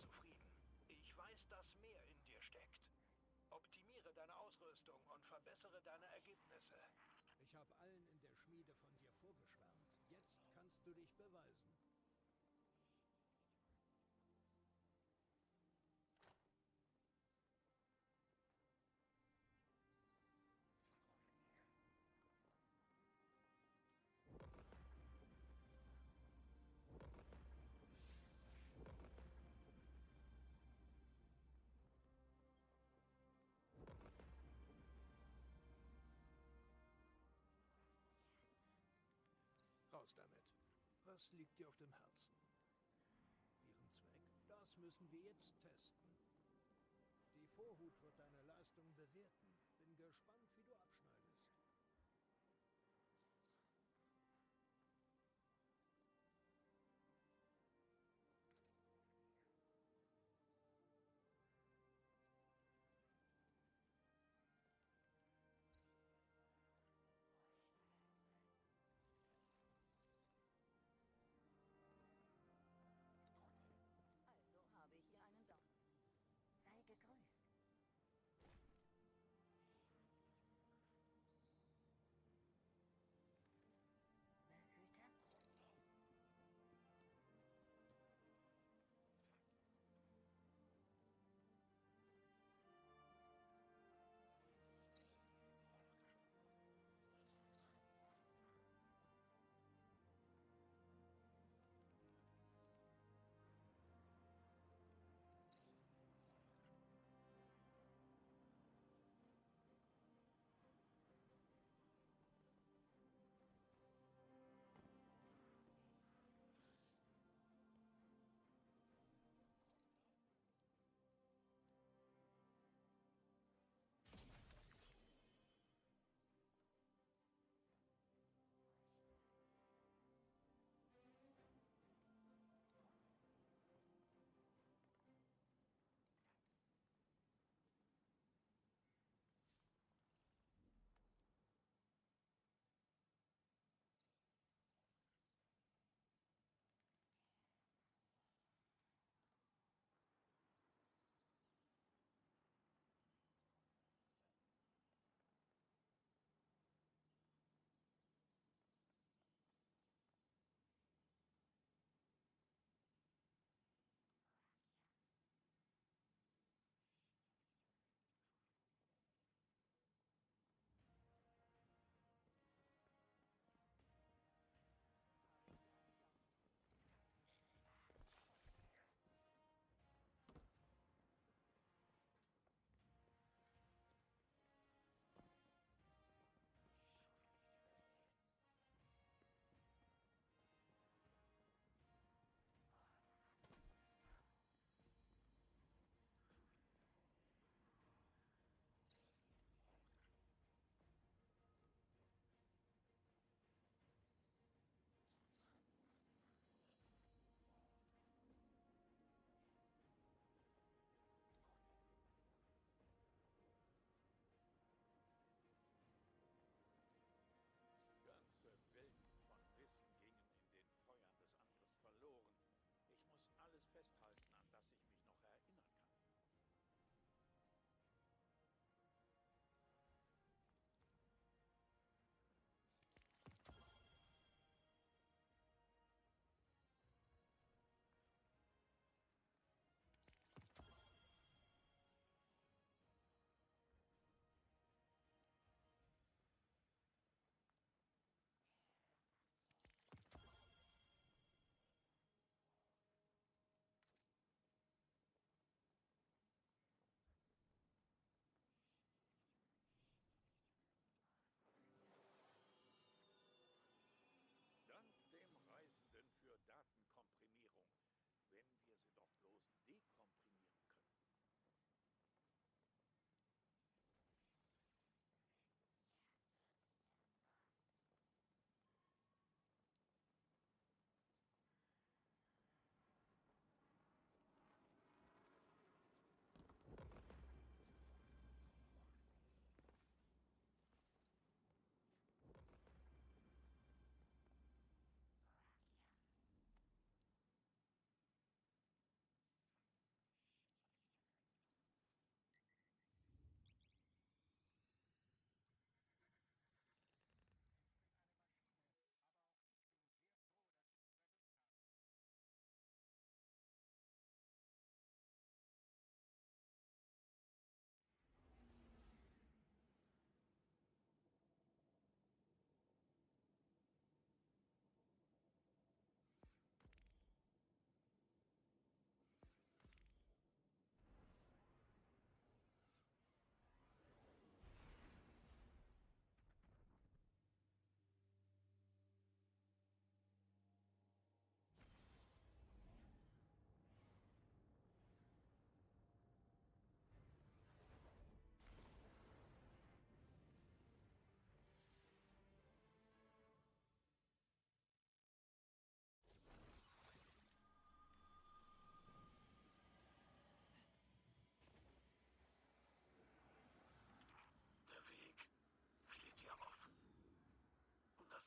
zufrieden. Ich weiß, dass mehr in dir steckt. Optimiere deine Ausrüstung und verbessere deine Ergebnisse. Ich habe allen in der Schmiede von dir vorgeschwärmt. Jetzt kannst du dich beweisen. Raus damit. Was liegt dir auf dem Herzen? Ihren Zweck? Das müssen wir jetzt testen. Die Vorhut wird deine Leistung bewerten. Bin gespannt, wie du abschneidest. Habe ich hier einen Daumen. Sei gegrüßt.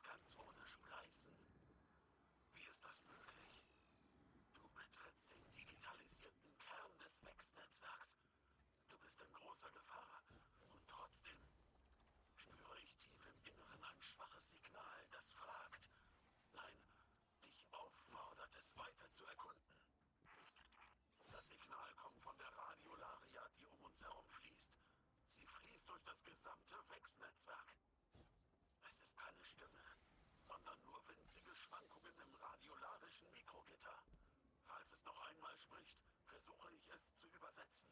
ganz ohne Spleißen. Wie ist das möglich? Du betrittst den digitalisierten Kern des Vex-Netzwerks. Du bist in großer Gefahr. Und trotzdem spüre ich tief im Inneren ein schwaches Signal, das fragt, nein, dich auffordert, es weiter zu erkunden. Das Signal kommt von der Radiolaria, die um uns herum fließt. Sie fließt durch das gesamte Vex-Netzwerk. Es ist keine Stimme, sondern nur winzige Schwankungen im radiolarischen Mikrogitter. Falls es noch einmal spricht, versuche ich es zu übersetzen.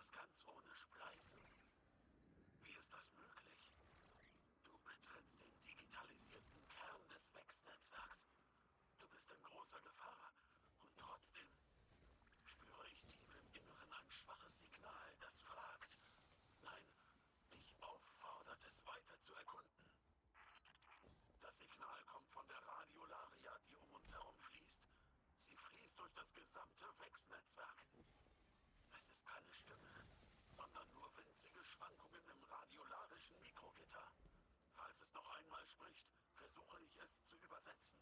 das ganz ohne Spleißen. Wie ist das möglich? Du betrittst den digitalisierten Kern des Wex-Netzwerks. Du bist in großer Gefahr. Und trotzdem spüre ich tief im Inneren ein schwaches Signal, das fragt, nein, dich auffordert, es weiter zu erkunden. Das Signal kommt von der Radiolaria, die um uns herum fließt. Sie fließt durch das gesamte Wex-Netzwerk. Es ist keine Stimme, sondern nur winzige Schwankungen im radiolarischen Mikrogitter. Falls es noch einmal spricht, versuche ich es zu übersetzen.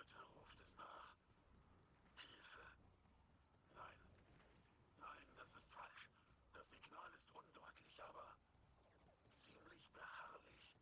Bitte ruft es nach. Hilfe. Nein. Nein, das ist falsch. Das Signal ist undeutlich, aber ziemlich beharrlich.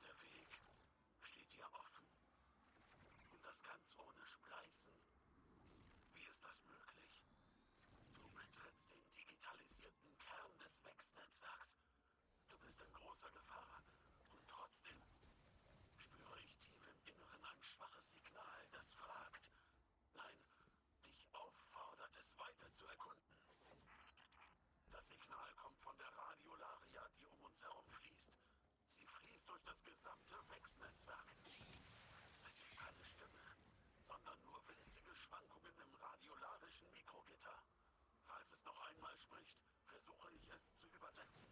Der Weg steht dir offen. Und das ganz ohne Spleißen. Wie ist das möglich? Du betrittst den digitalisierten Kern des Wex-Netzwerks. Du bist in großer Gefahr. Und trotzdem spüre ich tief im Inneren ein schwaches Signal, das fragt. Nein, dich auffordert, es weiter zu erkunden. Das Signal kommt von der Radiolaria, die um uns herum fließt. Sie fließt durch das gesamte Wex-Netzwerk. Es ist keine Stimme, sondern nur winzige Schwankungen im radiolarischen Mikrogitter. Falls es noch einmal spricht, versuche ich es zu übersetzen.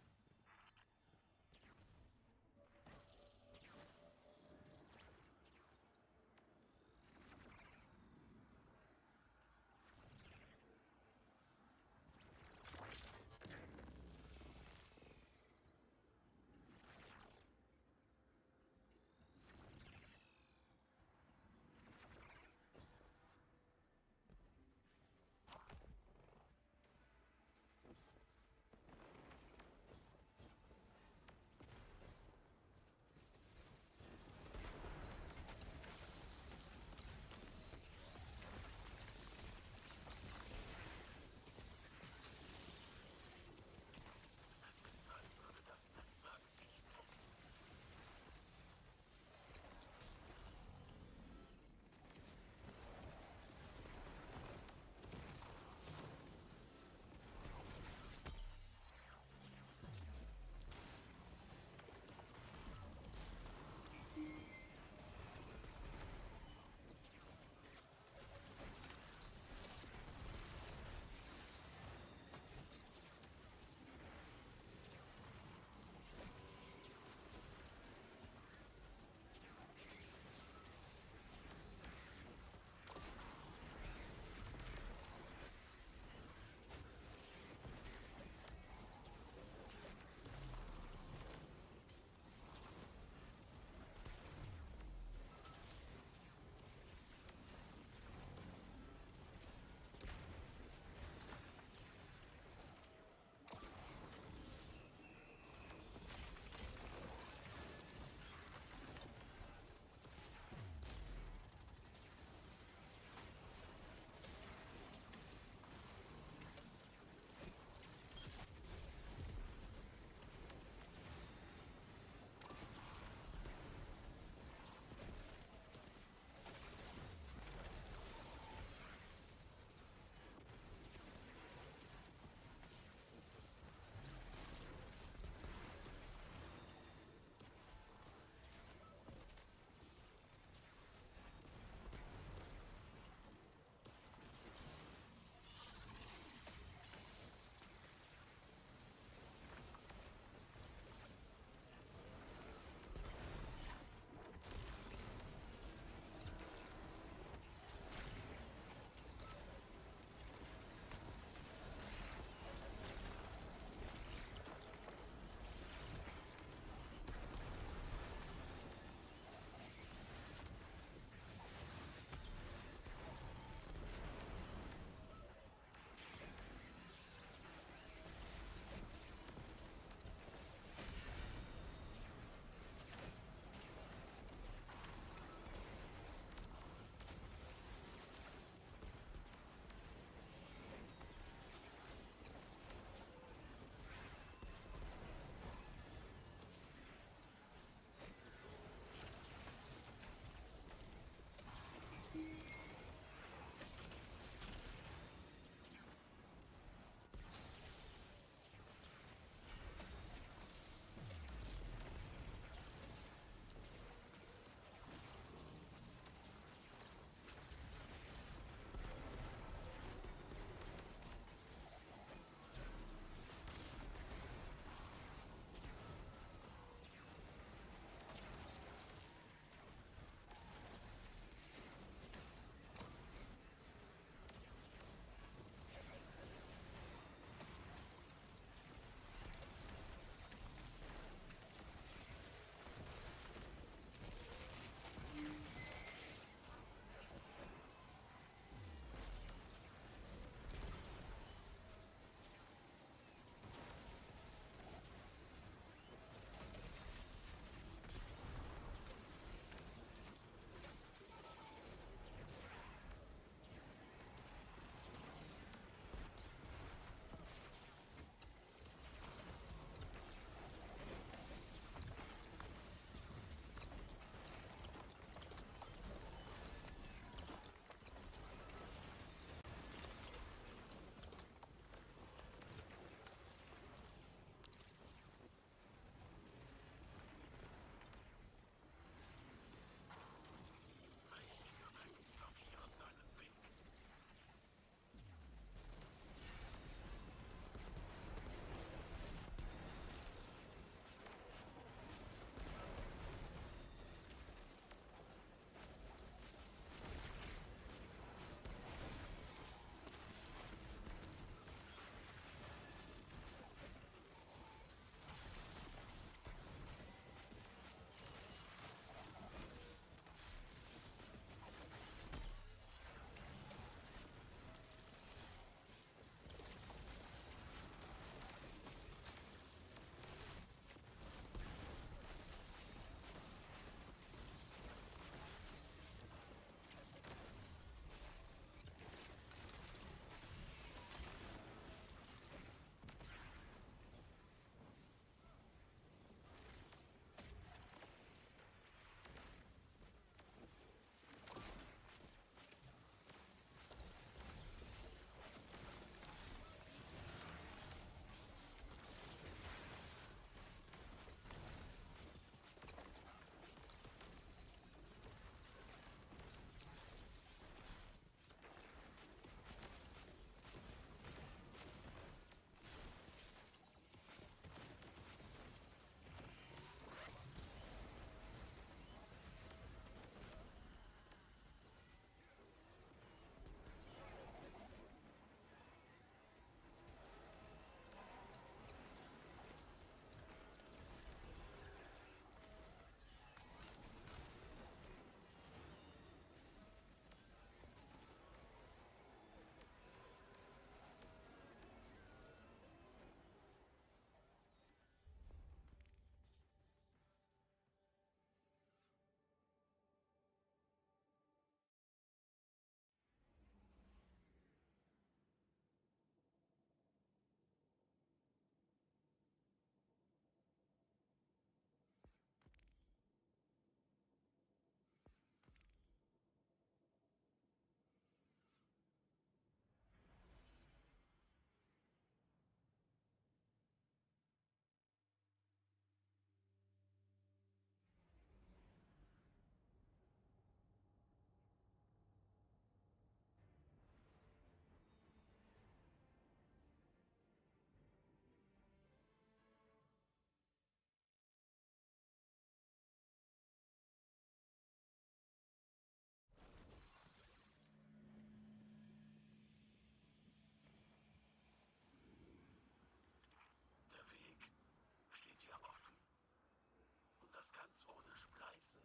ganz ohne Spleißen.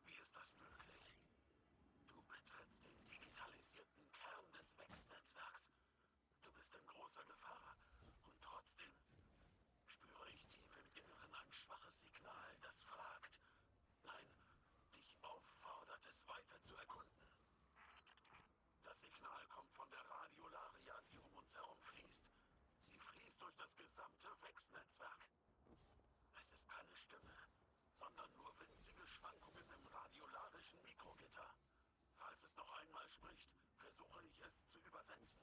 Wie ist das möglich? Du betrittst den digitalisierten Kern des Wex-Netzwerks. Du bist in großer Gefahr. Und trotzdem spüre ich tief im Inneren ein schwaches Signal, das fragt, nein, dich auffordert, es weiter zu erkunden. Das Signal kommt von der Radiolaria, die um uns herum fließt. Sie fließt durch das gesamte Wex-Netzwerk. Es ist keine Stimme, sondern nur winzige Schwankungen im radiolarischen Mikrogitter. Falls es noch einmal spricht, versuche ich es zu übersetzen.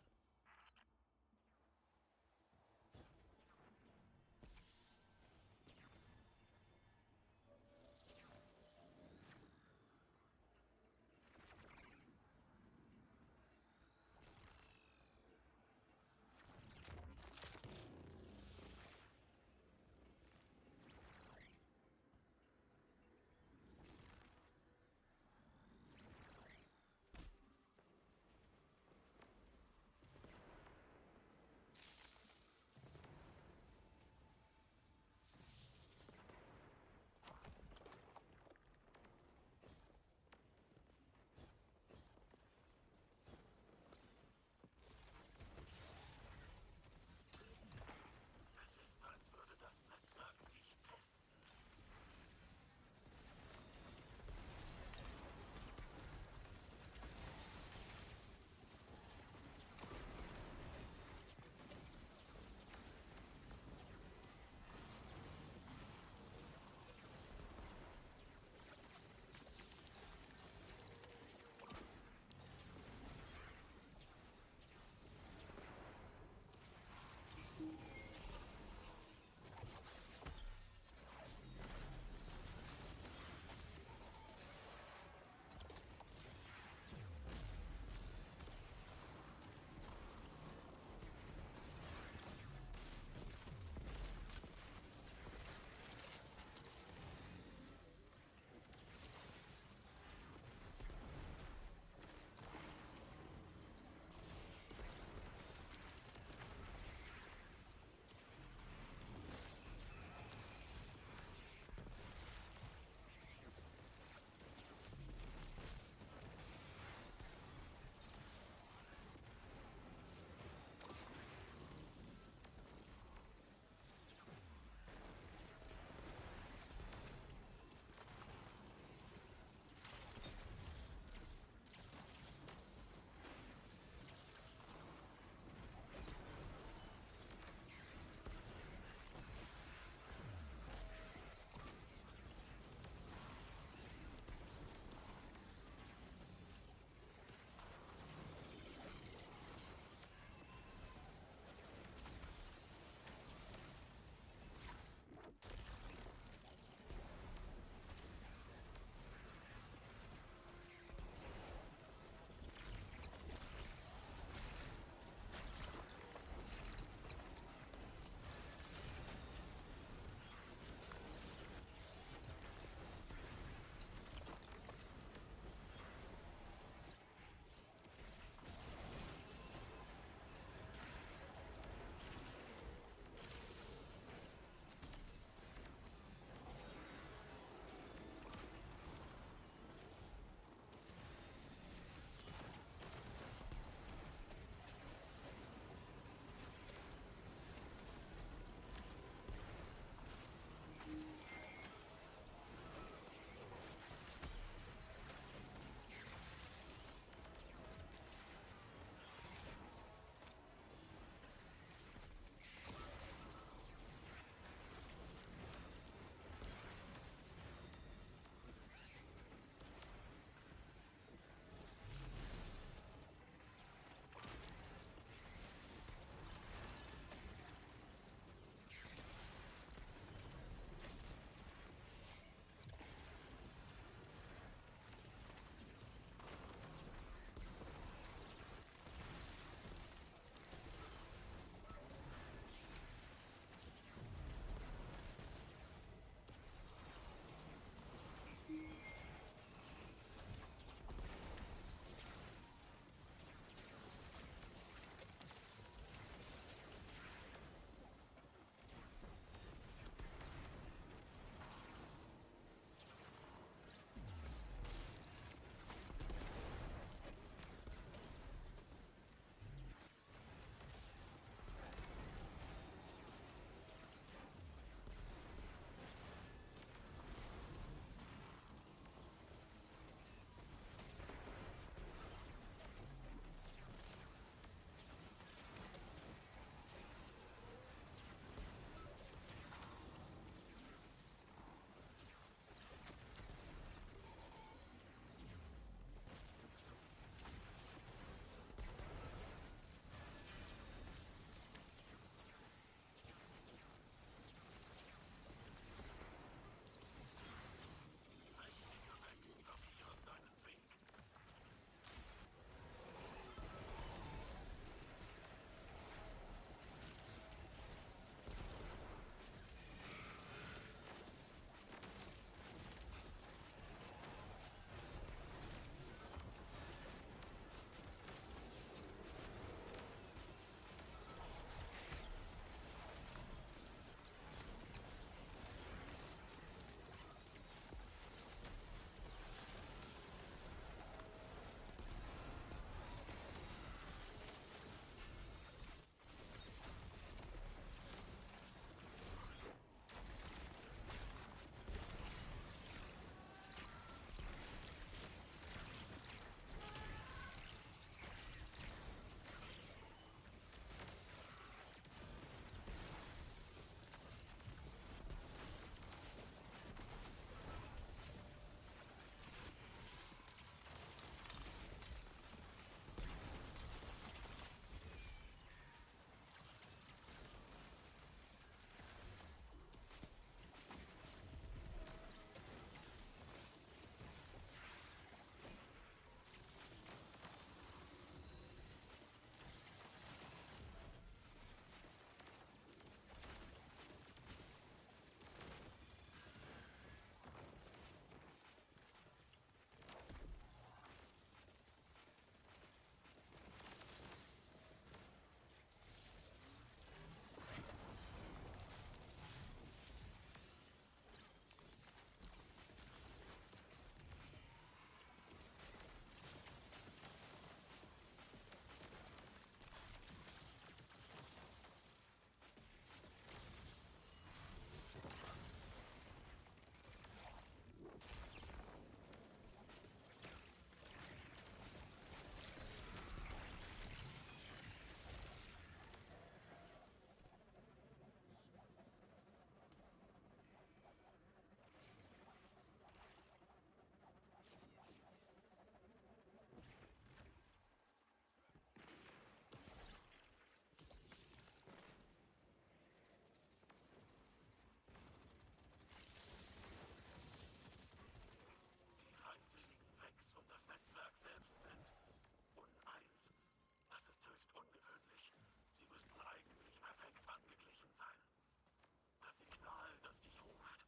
das Signal, das dich ruft.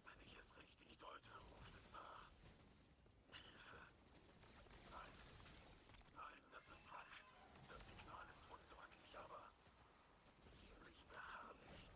Wenn ich es richtig deute, ruft es nach Hilfe. Nein, nein, das ist falsch. Das Signal ist undeutlich, aber ziemlich beharrlich.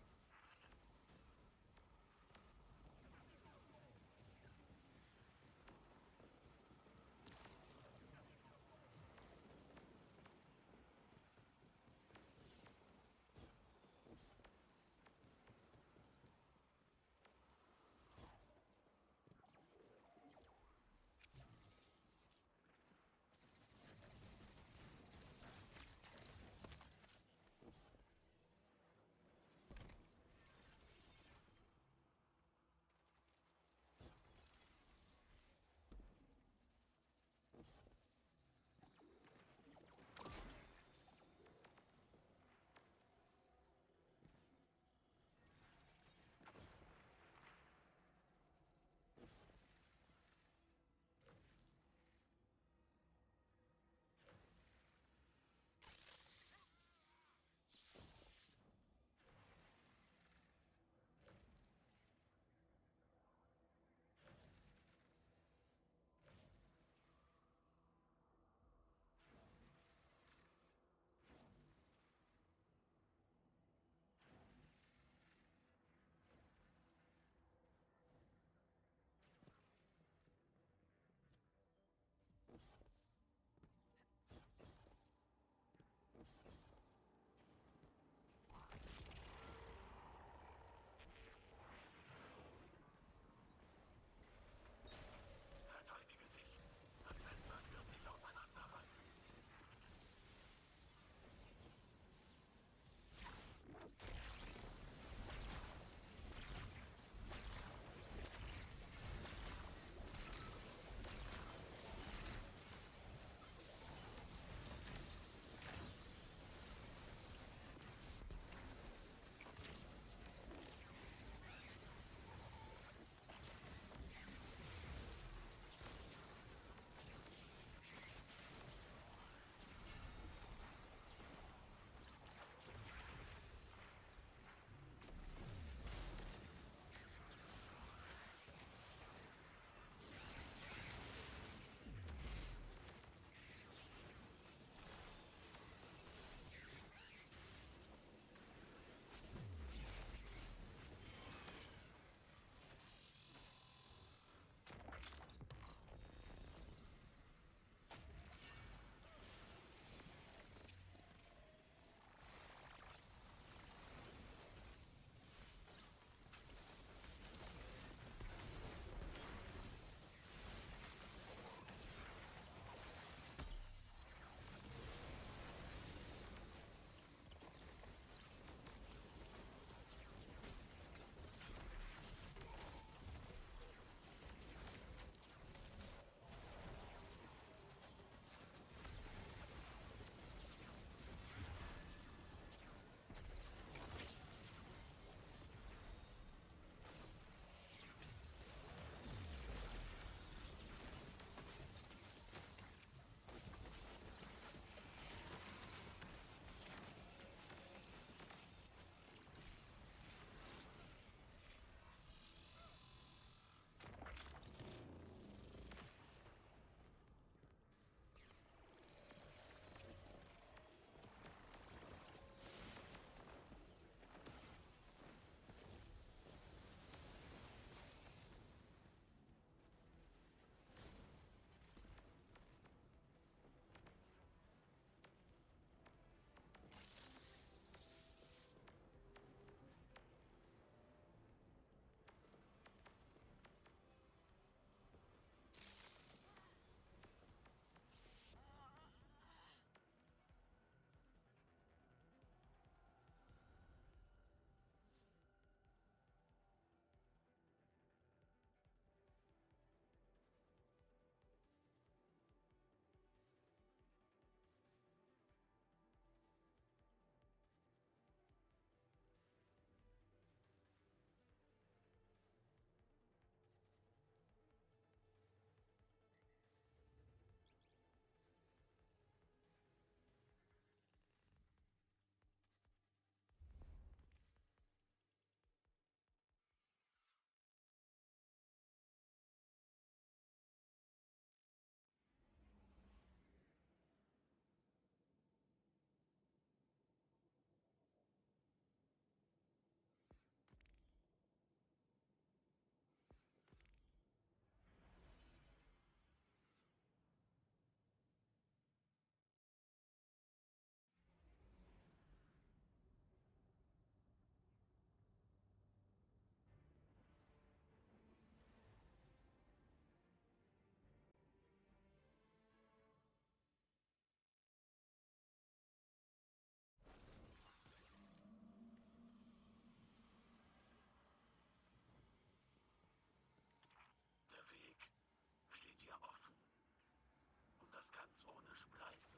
das ganz ohne Spleißen.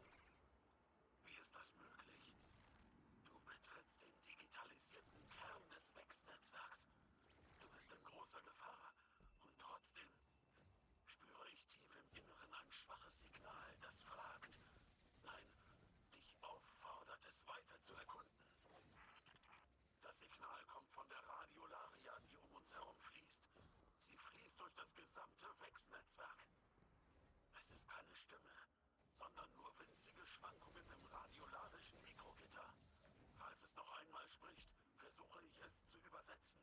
Wie ist das möglich? Du betrittst den digitalisierten Kern des Wechsnetzwerks. Du bist in großer Gefahr. Und trotzdem spüre ich tief im Inneren ein schwaches Signal, das fragt, nein, dich auffordert, es weiter zu erkunden. Das Signal kommt von der Radiolaria, die um uns herum fließt. Sie fließt durch das gesamte Wechsnetzwerk. Es ist keine Stimme, sondern nur winzige Schwankungen im radiolarischen Mikrogitter. Falls es noch einmal spricht, versuche ich es zu übersetzen.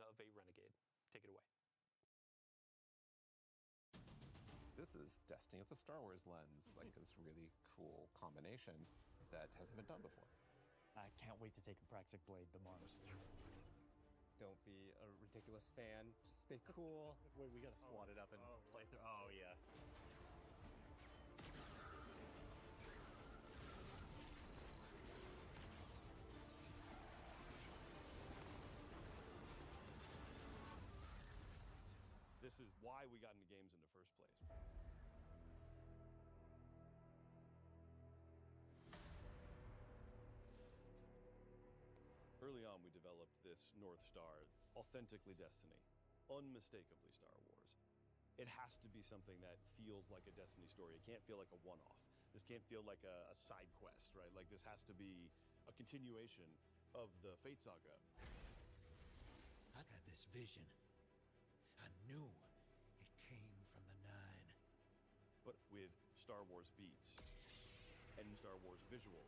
of a renegade. Take it away. This is Destiny with the Star Wars lens, like this really cool combination that hasn't been done before. I can't wait to take a Praxic Blade to Mars. Don't be a ridiculous fan. Just stay cool. Wait, we gotta swat it up and play through. Oh, yeah. This is why we got into games in the first place. Early on, we developed this North Star, authentically Destiny, unmistakably Star Wars. It has to be something that feels like a Destiny story. It can't feel like a one-off. This can't feel like a side quest, right? Like this has to be a continuation of the Fate Saga. I had this vision. I knew it came from the Nine. But with Star Wars beats and Star Wars visual.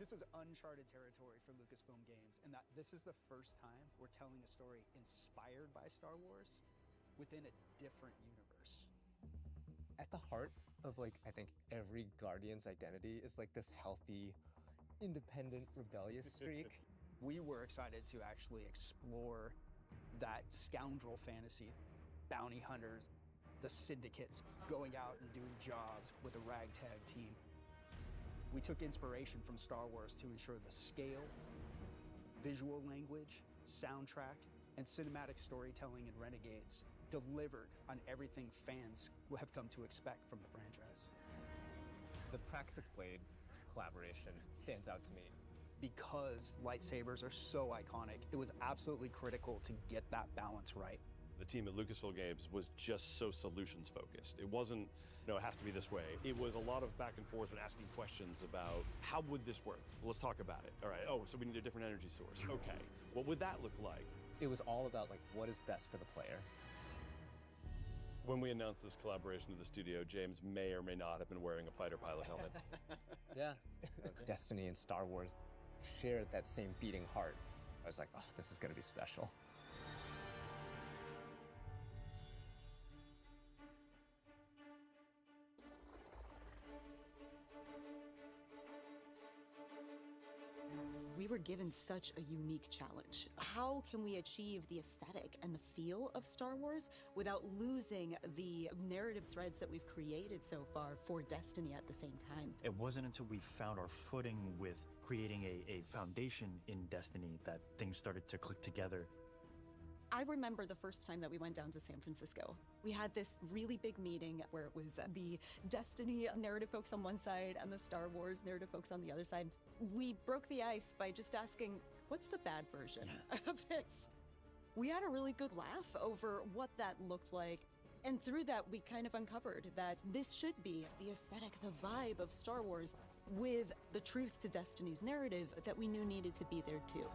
This was uncharted territory for Lucasfilm Games, and that this is the first time we're telling a story inspired by Star Wars within a different universe. At the heart of, like, I think every Guardian's identity is like this healthy, independent, rebellious streak. We were excited to actually explore that scoundrel fantasy, bounty hunters, the syndicates going out and doing jobs with a ragtag team. We took inspiration from Star Wars to ensure the scale, visual language, soundtrack, and cinematic storytelling in Renegades delivered on everything fans will have come to expect from the franchise. The Praxic Blade collaboration stands out to me. Because lightsabers are so iconic, it was absolutely critical to get that balance right. The team at Lucasfilm Games was just so solutions focused. It wasn't, it has to be this way. It was a lot of back and forth and asking questions about how would this work? Well, let's talk about it. All right, so we need a different energy source. Okay, what would that look like? It was all about, like, what is best for the player. When we announced this collaboration with the studio, James may or may not have been wearing a fighter pilot helmet. Yeah. Destiny and Star Wars shared that same beating heart. I was like, oh, this is gonna be special. We were given such a unique challenge. How can we achieve the aesthetic and the feel of Star Wars without losing the narrative threads that we've created so far for Destiny at the same time? It wasn't until we found our footing with creating a foundation in Destiny that things started to click together. I remember the first time that we went down to San Francisco. We had this really big meeting where it was the Destiny narrative folks on one side and the Star Wars narrative folks on the other side. We broke the ice by just asking, what's the bad version of this? We had a really good laugh over what that looked like. And through that, we kind of uncovered that this should be the aesthetic, the vibe of Star Wars with the truth to Destiny's narrative that we knew needed to be there too.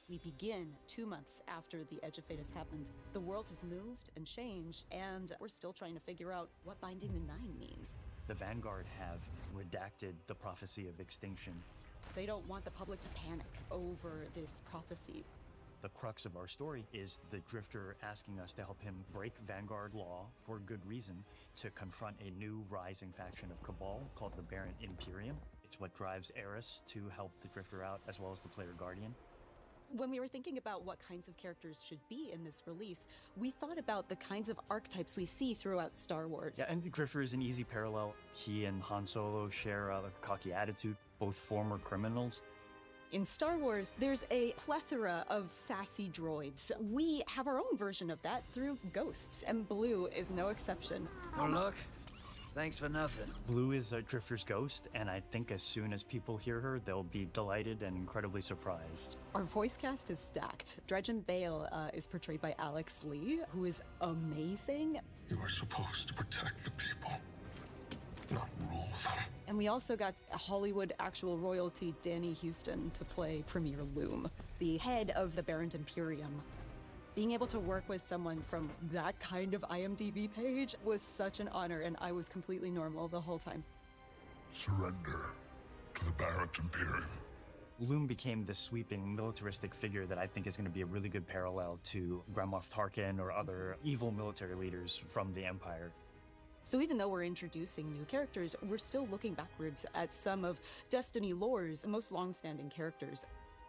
We begin 2 months after the Edge of Fate has happened. The world has moved and changed, and we're still trying to figure out what Binding the Nine means. The Vanguard have redacted the prophecy of extinction. They don't want the public to panic over this prophecy. The crux of our story is the Drifter asking us to help him break Vanguard law for good reason to confront a new rising faction of Cabal called the Barren Imperium. It's what drives Eris to help the Drifter out, as well as the player Guardian. When we were thinking about what kinds of characters should be in this release, we thought about the kinds of archetypes we see throughout Star Wars. Yeah, and Drifter is an easy parallel. He and Han Solo share a cocky attitude, both former criminals. In Star Wars, there's a plethora of sassy droids. We have our own version of that through Ghosts, and Blue is no exception. Oh, look. Thanks for nothing. Blue is a Drifter's ghost, and I think as soon as people hear her, they'll be delighted and incredibly surprised. Our voice cast is stacked. Dredgen Bale is portrayed by Alex Lee, who is amazing. You are supposed to protect the people, not rule them. And we also got Hollywood actual royalty Danny Houston to play Premier Loom, the head of the Barren Imperium. Being able to work with someone from that kind of IMDb page was such an honor, and I was completely normal the whole time. Surrender to the Verbaute Imperium. Loom became this sweeping militaristic figure that I think is going to be a really good parallel to Grand Moff Tarkin or other evil military leaders from the Empire. So even though we're introducing new characters, we're still looking backwards at some of Destiny lore's most long-standing characters.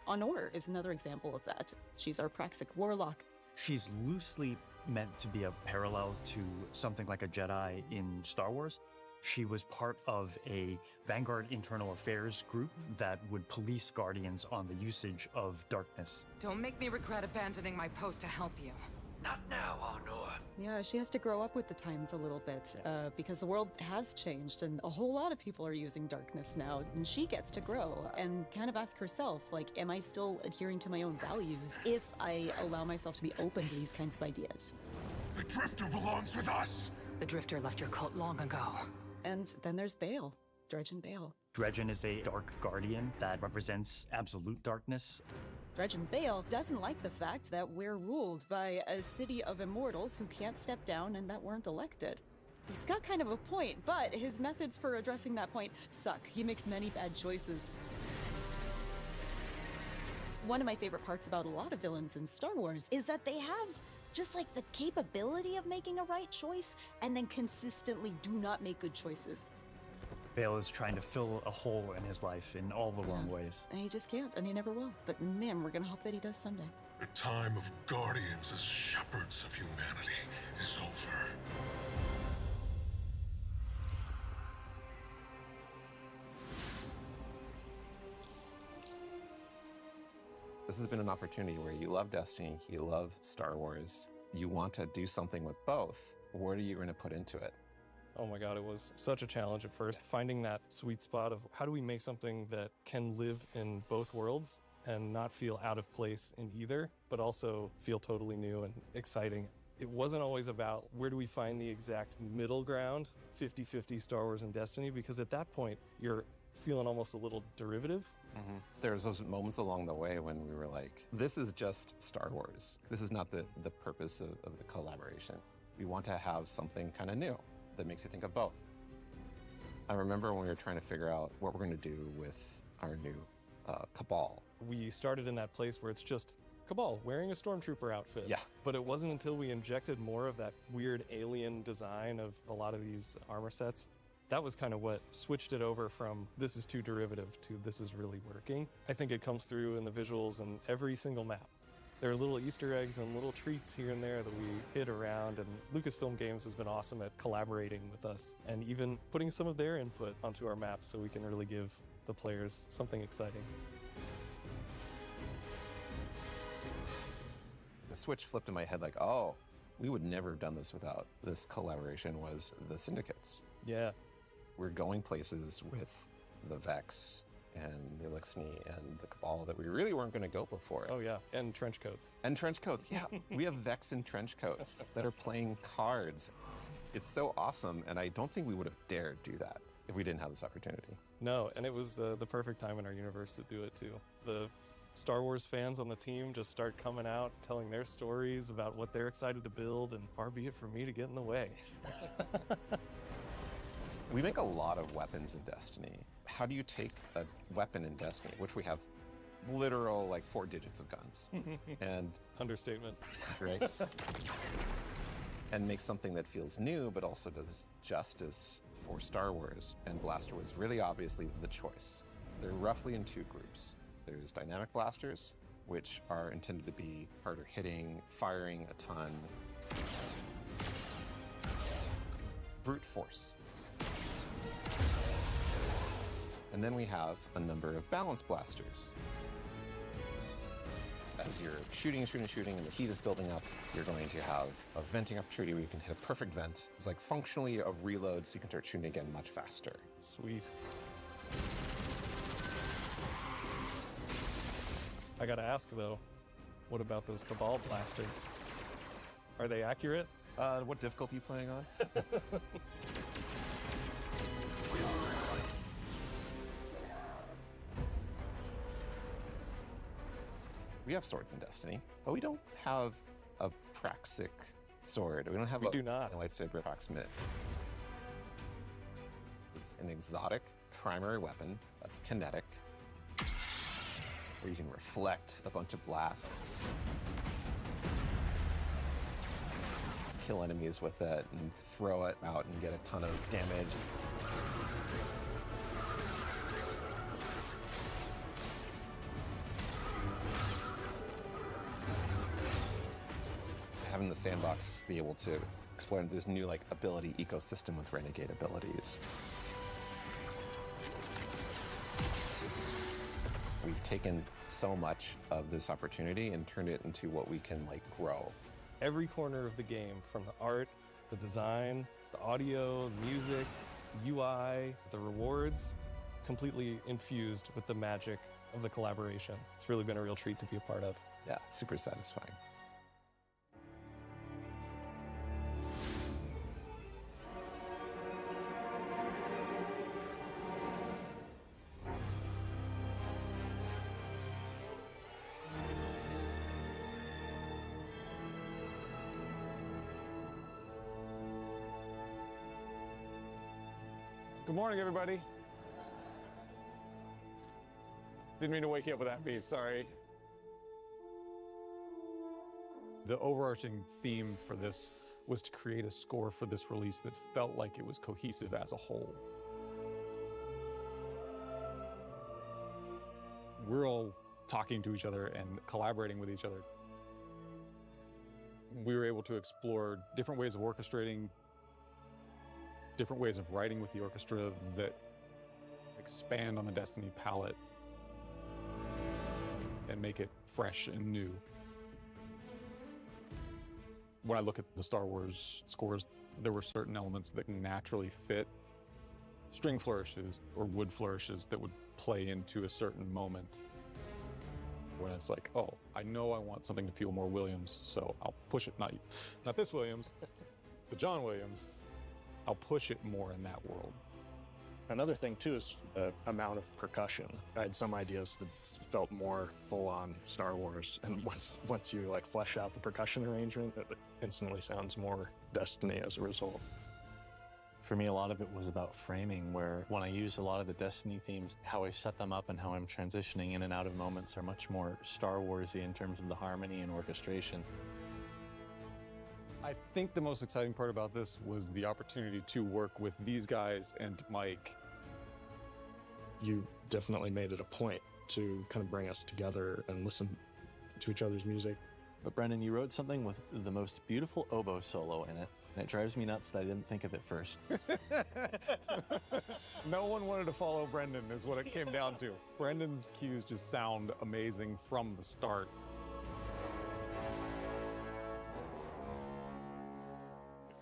Honor is another example of that. She's our Praxic warlock. She's loosely meant to be a parallel to something like a Jedi in Star Wars. She was part of a Vanguard internal affairs group that would police Guardians on the usage of darkness. Don't make me regret abandoning my post to help you. Not now, Honor. Yeah, she has to grow up with the times a little bit, because the world has changed and a whole lot of people are using darkness now, and she gets to grow and kind of ask herself, like, am I still adhering to my own values if I allow myself to be open to these kinds of ideas? The Drifter belongs with us! The Drifter left your cult long ago. And then there's Bale, Dredgen Bale. Dredgen is a dark guardian that represents absolute darkness. Dredgen Bale doesn't like the fact that we're ruled by a city of immortals who can't step down and that weren't elected. He's got kind of a point, but his methods for addressing that point suck. He makes many bad choices. One of my favorite parts about a lot of villains in Star Wars is that they have just like the capability of making a right choice and then consistently do not make good choices. Bale is trying to fill a hole in his life in all the wrong ways. And he just can't, and he never will. But man, we're gonna hope that he does someday. The time of guardians as shepherds of humanity is over. This has been an opportunity where you love Destiny, you love Star Wars, you want to do something with both. What are you going to put into it? Oh my God, it was such a challenge at first, finding that sweet spot of how do we make something that can live in both worlds and not feel out of place in either, but also feel totally new and exciting. It wasn't always about where do we find the exact middle ground, 50-50 Star Wars and Destiny, because at that point, you're feeling almost a little derivative. Mm-hmm. There was those moments along the way when we were like, this is just Star Wars. This is not the purpose of the collaboration. We want to have something kind of new that makes you think of both. I remember when we were trying to figure out what we're going to do with our new Cabal. We started in that place where it's just Cabal wearing a stormtrooper outfit. Yeah. But it wasn't until we injected more of that weird alien design of a lot of these armor sets, that was kind of what switched it over from this is too derivative to this is really working. I think it comes through in the visuals in every single map. There are little Easter eggs and little treats here and there that we hid around, and Lucasfilm Games has been awesome at collaborating with us and even putting some of their input onto our maps so we can really give the players something exciting. The switch flipped in my head like, oh, we would never have done this without this collaboration was the Syndicates. Yeah. We're going places with the Vex and the Elixni and the Cabal that we really weren't going to go before. Oh yeah, and trench coats. And trench coats, yeah. We have Vex in trench coats that are playing cards. It's so awesome, and I don't think we would have dared do that if we didn't have this opportunity. No, and it was the perfect time in our universe to do it too. The Star Wars fans on the team just start coming out, telling their stories about what they're excited to build, and far be it for me to get in the way. We make a lot of weapons in Destiny. How do you take a weapon in Destiny, which we have literal like 4 digits of guns, and understatement, right? And make something that feels new, but also does justice for Star Wars. And Blaster was really obviously the choice. They're roughly in 2 groups. There's dynamic blasters, which are intended to be harder hitting, firing a ton. Brute force. And then we have a number of balance blasters. As you're shooting, and the heat is building up, you're going to have a venting opportunity where you can hit a perfect vent. It's like functionally a reload, so you can start shooting again much faster. Sweet. I gotta ask though, what about those Cabal blasters? Are they accurate? What difficulty are you playing on? We have swords in Destiny, but we don't have a praxic sword. We don't have We a do not. lightsaber approximate. It's an exotic primary weapon that's kinetic, where you can reflect a bunch of blasts, kill enemies with it, and throw it out and get a ton of damage. Having the sandbox be able to explore this new ability ecosystem with renegade abilities. We've taken so much of this opportunity and turned it into what we can grow. Every corner of the game, from the art, the design, the audio, the music, the UI, the rewards, completely infused with the magic of the collaboration. It's really been a real treat to be a part of. Yeah, super satisfying. Good morning, everybody. Didn't mean to wake you up with that beat, sorry. The overarching theme for this was to create a score for this release that felt like it was cohesive as a whole. We're all talking to each other and collaborating with each other. We were able to explore different ways of orchestrating, different ways of writing with the orchestra that expand on the Destiny palette and make it fresh and new. When I look at the Star Wars scores, there were certain elements that naturally fit string flourishes or wood flourishes that would play into a certain moment. When it's like, oh, I know I want something to feel more Williams, so I'll push it, not this Williams, the John Williams. I'll push it more in that world. Another thing too is the amount of percussion. I had some ideas that felt more full-on Star Wars, and once you flesh out the percussion arrangement, it instantly sounds more Destiny as a result. For me, a lot of it was about framing, where when I use a lot of the Destiny themes, how I set them up and how I'm transitioning in and out of moments are much more Star Wars-y in terms of the harmony and orchestration. I think the most exciting part about this was the opportunity to work with these guys and Mike. You definitely made it a point to kind of bring us together and listen to each other's music. But Brendan, you wrote something with the most beautiful oboe solo in it, and it drives me nuts that I didn't think of it first. No one wanted to follow Brendan is what it came down to. Brendan's cues just sound amazing from the start.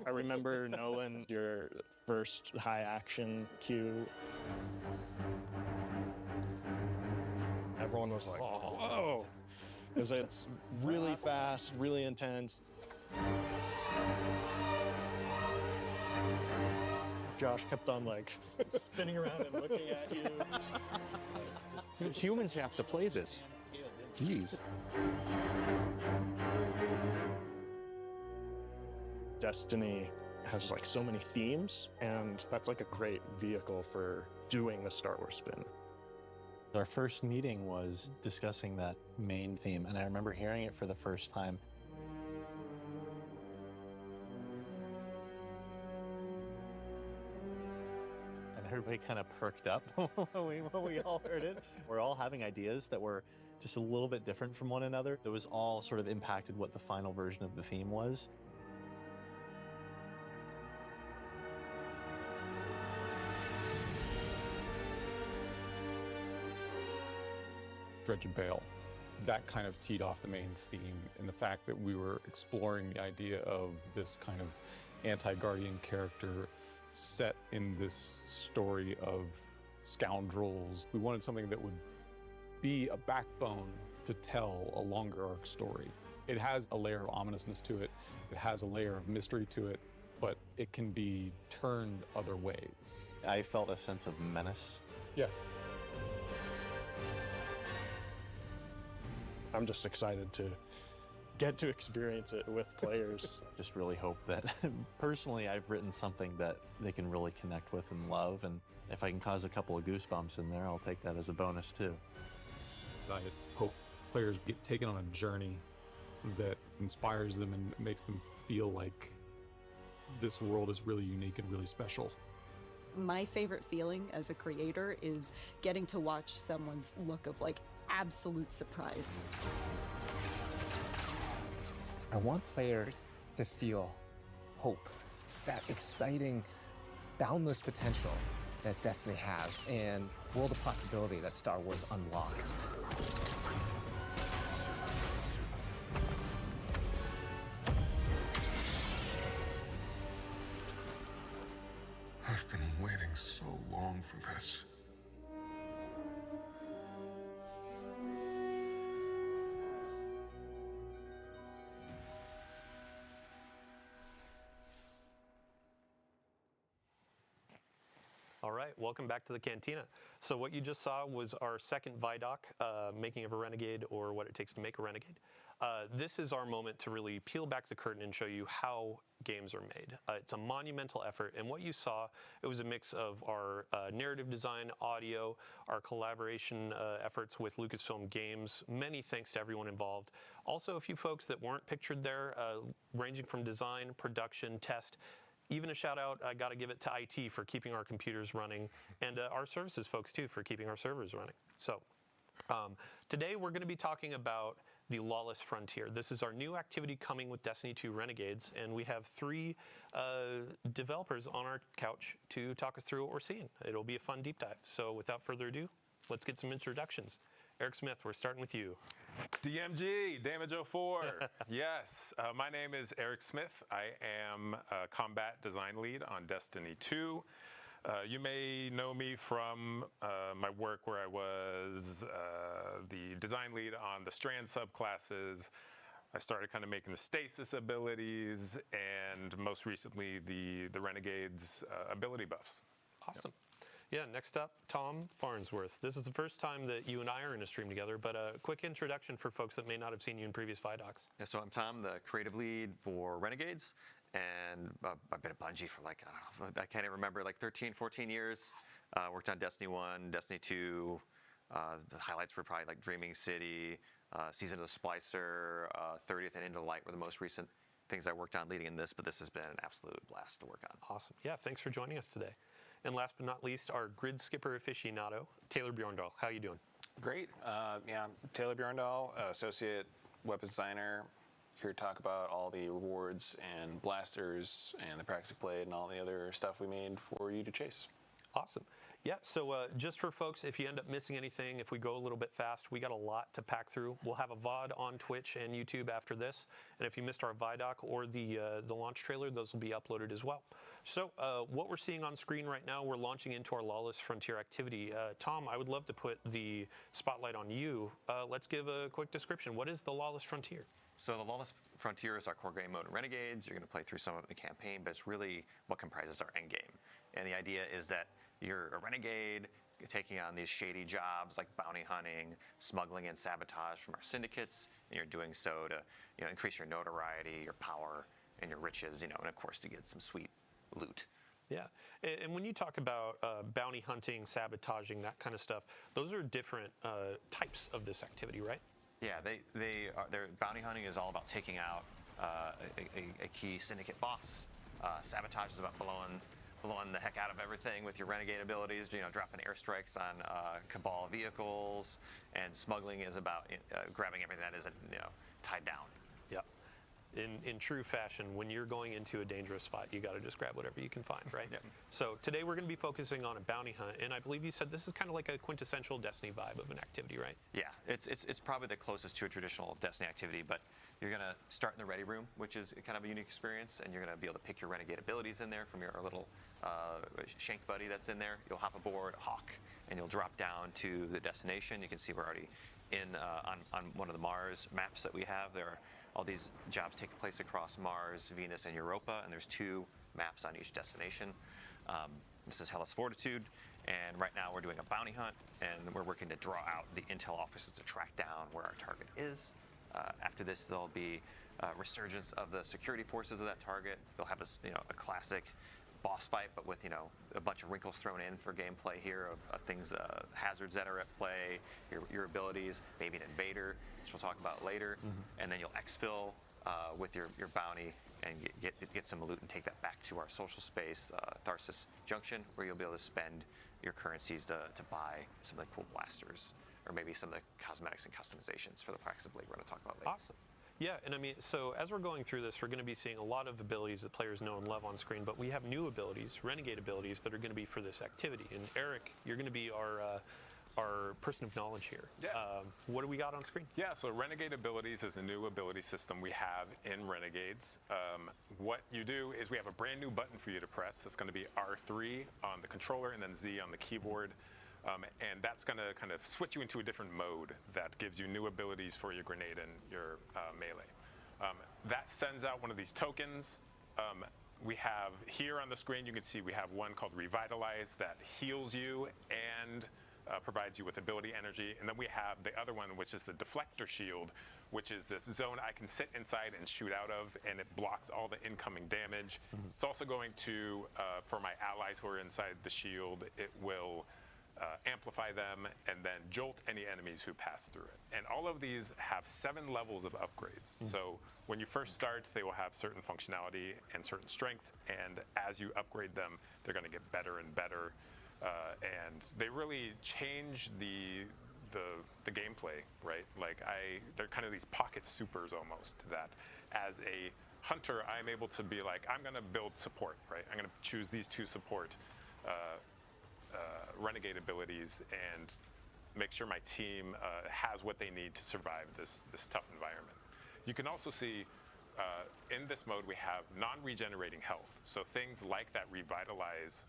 I remember, Nolan, your first high action cue. Everyone was like, oh, whoa. Because it's really fast, really intense. Josh kept on spinning around and looking at you. Humans have to play this. Jeez. Destiny has so many themes, and that's a great vehicle for doing the Star Wars spin. Our first meeting was discussing that main theme, and I remember hearing it for the first time. And everybody kind of perked up when we all heard it. We're all having ideas that were just a little bit different from one another. That was all sort of impacted what the final version of the theme was. Dredge and Bail. That kind of teed off the main theme, and the fact that we were exploring the idea of this kind of anti-Guardian character set in this story of scoundrels. We wanted something that would be a backbone to tell a longer arc story. It has a layer of ominousness to it. It has a layer of mystery to it, but it can be turned other ways. I felt a sense of menace. Yeah. I'm just excited to get to experience it with players. Just really hope that, personally, I've written something that they can really connect with and love, and if I can cause a couple of goosebumps in there, I'll take that as a bonus too. I hope players get taken on a journey that inspires them and makes them feel like this world is really unique and really special. My favorite feeling as a creator is getting to watch someone's look of like absolute surprise. I want players to feel hope, that exciting, boundless potential that Destiny has, and world of possibility that Star Wars unlocked. I've been waiting so long for this. All right, welcome back to the Cantina. So what you just saw was our second Vidoc, making of a renegade, or what it takes to make a renegade. This is our moment to really peel back the curtain and show you how games are made. It's a monumental effort, and what you saw, it was a mix of our narrative design, audio, our collaboration efforts with Lucasfilm Games. Many thanks to everyone involved. Also a few folks that weren't pictured there, ranging from design, production, test. Even a shout out, I got to give it to IT for keeping our computers running, and our services folks too for keeping our servers running. So today we're going to be talking about the Lawless Frontier. This is our new activity coming with Destiny 2 Renegades, and we have three developers on our couch to talk us through what we're seeing. It'll be a fun deep dive. So without further ado, let's get some introductions. Eric Smith, we're starting with you. DMG, Damage 04. Yes, my name is Eric Smith. I am a combat design lead on Destiny 2. You may know me from my work where I was the design lead on the Strand subclasses. I started kind of making the stasis abilities, and most recently the Renegades ability buffs. Awesome. Yeah, next up, Tom Farnsworth. This is the first time that you and I are in a stream together, but a quick introduction for folks that may not have seen you in previous Vidocs. Yeah, so I'm Tom, the creative lead for Renegades, and I've been at Bungie for like, I don't know, I can't even remember, like 13, 14 years. Worked on Destiny 1, Destiny 2. The highlights were probably like Dreaming City, Season of the Splicer, 30th and Into the Light were the most recent things I worked on leading in this, but this has been an absolute blast to work on. Awesome. Yeah, thanks for joining us today. And last but not least, our grid skipper aficionado, Taylor Bjorndal. How you doing? Great. Yeah, Taylor Bjorndal, associate weapons designer, here to talk about all the rewards and blasters and the practice blade and all the other stuff we made for you to chase. Awesome. Yeah, so just for folks, if you end up missing anything, if we go a little bit fast, we got a lot to pack through. We'll have a VOD on Twitch and YouTube after this. And if you missed our Vidoc or the launch trailer, those will be uploaded as well. So what we're seeing on screen right now, we're launching into our Lawless Frontier activity. Tom, I would love to put the spotlight on you. Let's give a quick description. What is the Lawless Frontier? So the Lawless Frontier is our core game mode in Renegades. You're going to play through some of the campaign, but it's really what comprises our end game. And the idea is that you're a renegade, you're taking on these shady jobs like bounty hunting, smuggling, and sabotage from our syndicates, and you're doing so to increase your notoriety, your power, and your riches, and of course to get some sweet loot. Yeah, and when you talk about bounty hunting, sabotaging, that kind of stuff, those are different types of this activity, right? Yeah, their bounty hunting is all about taking out a key syndicate boss. Sabotage is about blowing the heck out of everything with your renegade abilities, dropping airstrikes on Cabal vehicles, and smuggling is about grabbing everything that isn't tied down. Yep. In true fashion, when you're going into a dangerous spot, you got to just grab whatever you can find, right? Yep. So today we're going to be focusing on a bounty hunt, and I believe you said this is kind of like a quintessential Destiny vibe of an activity, right? Yeah, it's probably the closest to a traditional Destiny activity, but you're going to start in the ready room, which is kind of a unique experience, and you're going to be able to pick your renegade abilities in there from your little shank buddy that's in there. You'll hop aboard Hawk, and you'll drop down to the destination. You can see we're already in on one of the Mars maps that we have. There are all these jobs take place across Mars, Venus, and Europa, and there's 2 maps on each destination. This is Hellas Fortitude, and right now we're doing a bounty hunt, and we're working to draw out the intel officers to track down where our target is. After this, there'll be resurgence of the security forces of that target. They'll have a classic boss fight, but with a bunch of wrinkles thrown in for gameplay here of things, hazards that are at play, your abilities, maybe an invader, which we'll talk about later, and then you'll exfil with your bounty and get some loot and take that back to our social space, Tharsis Junction, where you'll be able to spend your currencies to buy some of the cool blasters, or maybe some of the cosmetics and customizations for the Praxis Blade we're going to talk about later. Awesome. Yeah, and I mean, so as we're going through this, we're going to be seeing a lot of abilities that players know and love on screen, but we have new abilities, renegade abilities, that are going to be for this activity. And Eric, you're going to be our person of knowledge here. Yeah. What do we got on screen? Yeah, so Renegade Abilities is a new ability system we have in Renegades. What you do is we have a brand new button for you to press. It's going to be R3 on the controller and then Z on the keyboard. And that's going to kind of switch you into a different mode that gives you new abilities for your grenade and your melee. That sends out one of these tokens. We have here on the screen, you can see we have one called Revitalize that heals you and provides you with ability energy. And then we have the other one, which is the Deflector Shield, which is this zone I can sit inside and shoot out of, and it blocks all the incoming damage. It's also going to, for my allies who are inside the shield, it will amplify them and then jolt any enemies who pass through it. And all of these have 7 levels of upgrades. So when you first start, they will have certain functionality and certain strength, and as you upgrade them, they're going to get better and better. And they really change the gameplay, right? Like they're kind of these pocket supers almost, that as a hunter, I'm able to be like, I'm going to build support, right? I'm going to choose these 2 support renegade abilities and make sure my team has what they need to survive this tough environment. You can also see in this mode we have non-regenerating health. So things like that Revitalize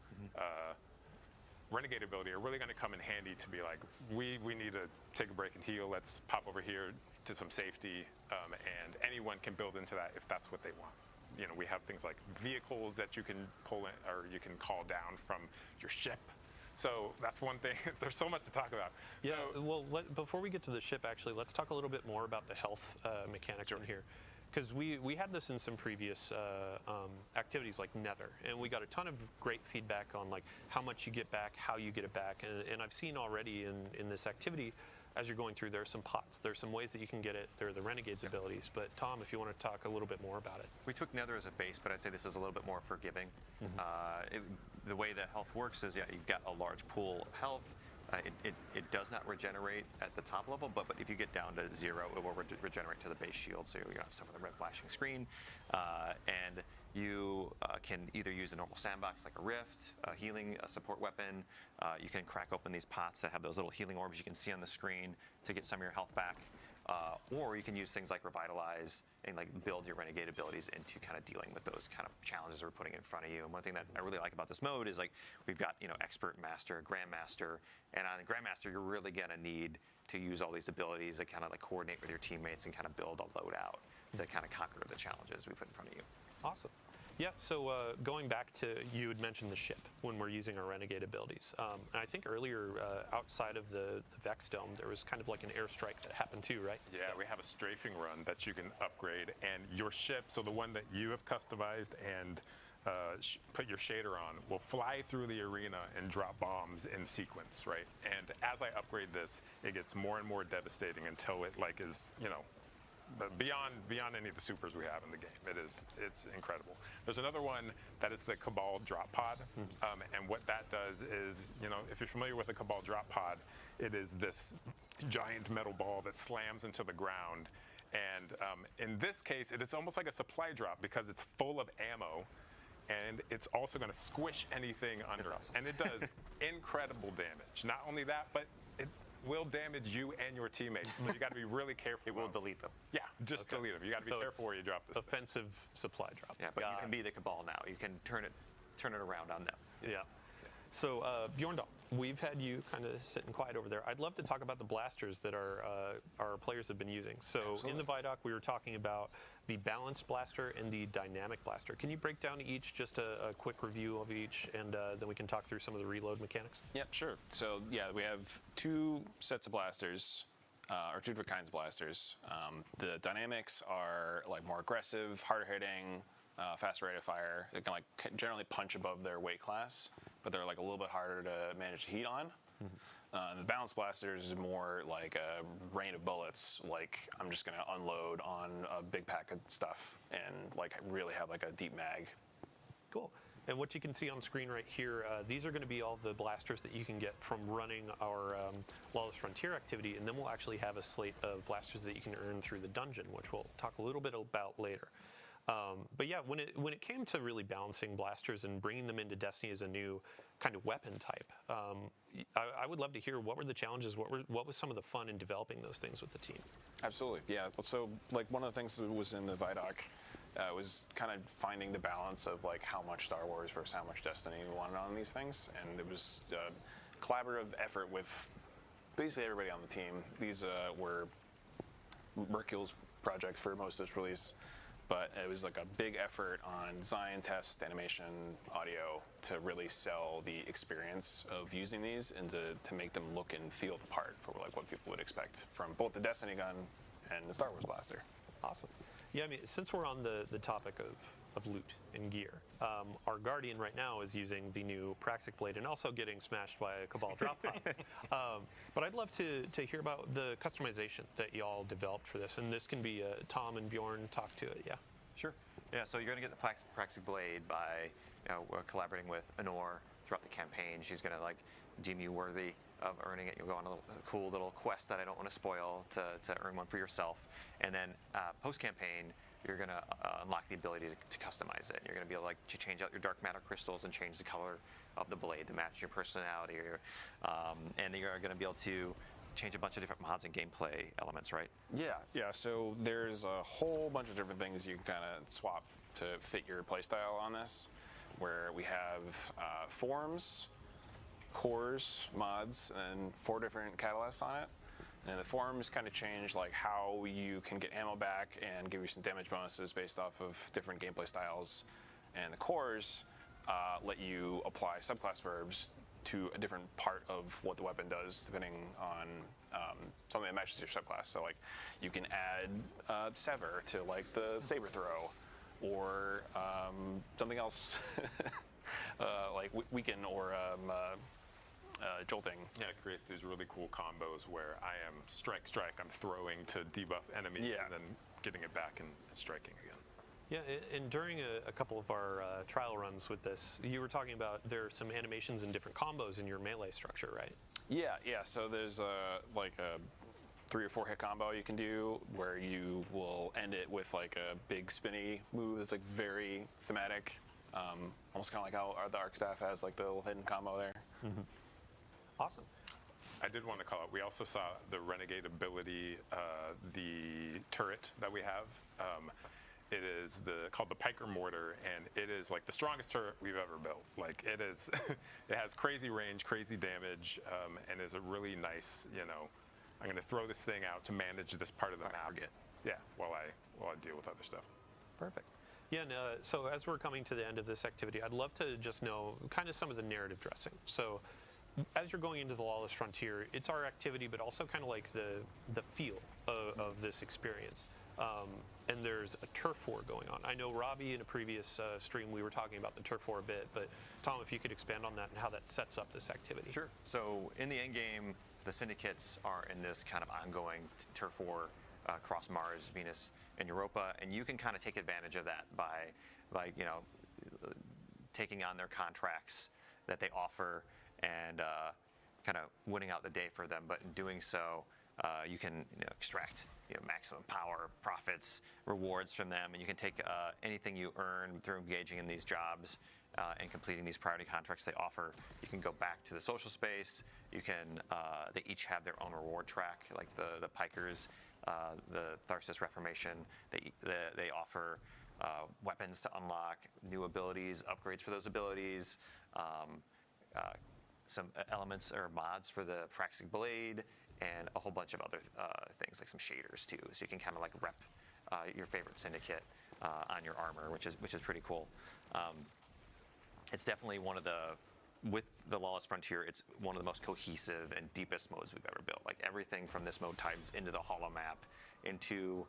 renegade ability are really going to come in handy to be like, we need to take a break and heal. Let's pop over here to some safety, and anyone can build into that if that's what they want. We have things like vehicles that you can pull in, or you can call down from your ship. So that's one thing. There's so much to talk about. Yeah, well, before we get to the ship, actually, let's talk a little bit more about the health mechanics in here. Because we had this in some previous activities like Nether, and we got a ton of great feedback on like how much you get back, how you get it back, and I've seen already in this activity, as you're going through, there are some pots, there's some ways that you can get it. There are the Renegade's abilities, but Tom, if you want to talk a little bit more about it. We took Nether as a base, but I'd say this is a little bit more forgiving. The way that health works is, you've got a large pool of health. It does not regenerate at the top level, but if you get down to 0, it will regenerate to the base shield, so you got some of the red flashing screen. And you can either use a normal sandbox like a rift, a healing, a support weapon. You can crack open these pots that have those little healing orbs you can see on the screen to get some of your health back. Or you can use things like Revitalize and like build your renegade abilities into kind of dealing with those kind of challenges we're putting in front of you. And one thing that I really like about this mode is like we've got expert, master, grandmaster, and on the grandmaster you're really gonna need to use all these abilities to kind of like coordinate with your teammates and kind of build a loadout to kind of conquer the challenges we put in front of you. Awesome. Yeah, so going back to, you had mentioned the ship when we're using our renegade abilities. And I think earlier, outside of the Vex Dome, there was kind of like an airstrike that happened too, right? Yeah, so we have a strafing run that you can upgrade, and your ship, so the one that you have customized and put your shader on, will fly through the arena and drop bombs in sequence, right? And as I upgrade this, it gets more and more devastating until it like is, beyond any of the supers we have in the game. It's incredible. There's another one that is the Cabal drop pod, and what that does is, if you're familiar with the Cabal drop pod, it is this giant metal ball that slams into the ground, and in this case, it is almost like a supply drop because it's full of ammo, and it's also going to squish anything under it, and it does incredible damage. Not only that, but it will damage you and your teammates, so you got to be really careful. It will delete them. Yeah, just delete them. You got to be careful where you drop this. Offensive supply drop. Yeah, but you can be the Cabal now. You can turn it around on them. Yeah. So Bjorndal, we've had you kind of sitting quiet over there. I'd love to talk about the blasters that our players have been using. So in the Vidoc, we were talking about the balanced blaster and the dynamic blaster. Can you break down each, just a quick review of each, and then we can talk through some of the reload mechanics? Yep, sure. So yeah, we have 2 sets of blasters. or two different kinds of blasters. The dynamics are like more aggressive, harder hitting, faster rate of fire. They can like generally punch above their weight class, but they're like a little bit harder to manage heat on. And the balanced blasters is more like a rain of bullets. Like I'm just gonna unload on a big pack of stuff and like really have like a deep mag. Cool. And what you can see on screen right here, these are going to be all the blasters that you can get from running our Lawless Frontier activity, and then we'll actually have a slate of blasters that you can earn through the dungeon, which we'll talk a little bit about later. But yeah, when it came to really balancing blasters and bringing them into Destiny as a new kind of weapon type, I would love to hear what were the challenges, what was some of the fun in developing those things with the team? Absolutely, yeah. So like one of the things that was in the Vidoc was kind of finding the balance of like how much Star Wars versus how much Destiny we wanted on these things, and it was a collaborative effort with basically everybody on the team. These were Mercule's project for most of this release, but it was like a big effort on design, test, animation, audio to really sell the experience of using these and to make them look and feel the part for like what people would expect from both the Destiny gun and the Star Wars blaster. Awesome. Yeah, I mean, since we're on the topic of loot and gear, our Guardian right now is using the new Praxic Blade and also getting smashed by a Cabal drop pod. But I'd love to hear about the customization that y'all developed for this. And this can be Tom and Bjorn talk to it, yeah? Sure. Yeah, so you're going to get the Praxic Blade by collaborating with Honor throughout the campaign. She's going to like deem you worthy of earning it. You'll go on a cool little quest that I don't want to spoil to earn one for yourself. And then post-campaign, you're going to unlock the ability to customize it. You're going to be able to change out your dark matter crystals and change the color of the blade to match your personality. And you're going to be able to change a bunch of different mods and gameplay elements, right? Yeah. So there's a whole bunch of different things you can kind of swap to fit your playstyle on this, where we have forms, cores, mods, and 4 different catalysts on it. And the forms kind of change like how you can get ammo back and give you some damage bonuses based off of different gameplay styles. And the cores let you apply subclass verbs to a different part of what the weapon does, depending on something that matches your subclass. So like you can add sever to like the saber throw, or something else like weaken or jolting. Yeah, it creates these really cool combos where I am strike, I'm throwing to debuff enemies and then getting it back and striking again. Yeah, and during a couple of our trial runs with this, you were talking about there are some animations and different combos in your melee structure, right? Yeah. So there's like a 3 or 4 hit combo you can do where you will end it with like a big spinny move that's like very thematic, almost kind of like how the Arc Staff has like the little hidden combo there. Mm-hmm. Awesome. I did want to call out, we also saw the Renegade ability, the turret that we have. It is called the Piker Mortar, and it is like the strongest turret we've ever built. Like it is, it has crazy range, crazy damage, and is a really nice, I'm going to throw this thing out to manage this part of the map. Yeah, while I deal with other stuff. Perfect. Yeah, and, so as we're coming to the end of this activity, I'd love to just know kind of some of the narrative dressing. So as you're going into the Lawless Frontier, it's our activity, but also kind of like the feel of this experience. And there's a turf war going on. I know Robbie in a previous stream we were talking about the turf war a bit, but Tom, if you could expand on that and how that sets up this activity. Sure. So in the end game, the syndicates are in this kind of ongoing turf war across Mars, Venus, and Europa, and you can kind of take advantage of that by taking on their contracts that they offer and kind of winning out the day for them. But in doing so, you can extract maximum power, profits, rewards from them, and you can take anything you earn through engaging in these jobs and completing these priority contracts they offer. You can go back to the social space. You can they each have their own reward track, like the Pikers, the Tharsis Reformation. They offer weapons to unlock, new abilities, upgrades for those abilities, some elements or mods for the Praxic Blade, and a whole bunch of other things like some shaders too. So you can kind of like rep your favorite syndicate on your armor, which is pretty cool. It's definitely one of the with the Lawless Frontier, it's one of the most cohesive and deepest modes we've ever built. Like everything from this mode ties into the holo map, into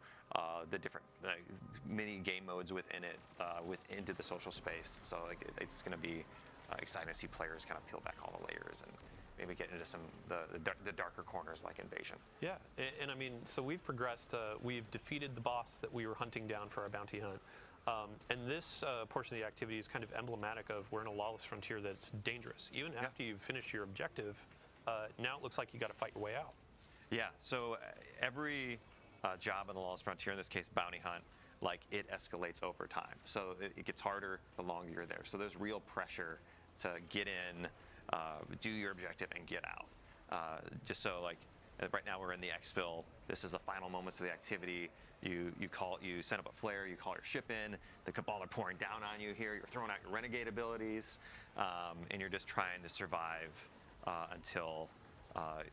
the different mini game modes within it, into the social space. So like it's going to be exciting to see players kind of peel back all the layers and maybe get into some the darker corners like Invasion. Yeah, and I mean, so we've progressed. We've defeated the boss that we were hunting down for our bounty hunt. And this portion of the activity is kind of emblematic of we're in a lawless frontier that's dangerous. Even after you've finished your objective, now it looks like you got to fight your way out. Yeah, so every job in the lawless frontier, in this case bounty hunt, like it escalates over time. So it gets harder the longer you're there. So there's real pressure to get in, do your objective, and get out. Just so like right now we're in the exfil. This is the final moments of the activity. You send up a flare, you call your ship in, the Cabal are pouring down on you here, you're throwing out your renegade abilities, and you're just trying to survive until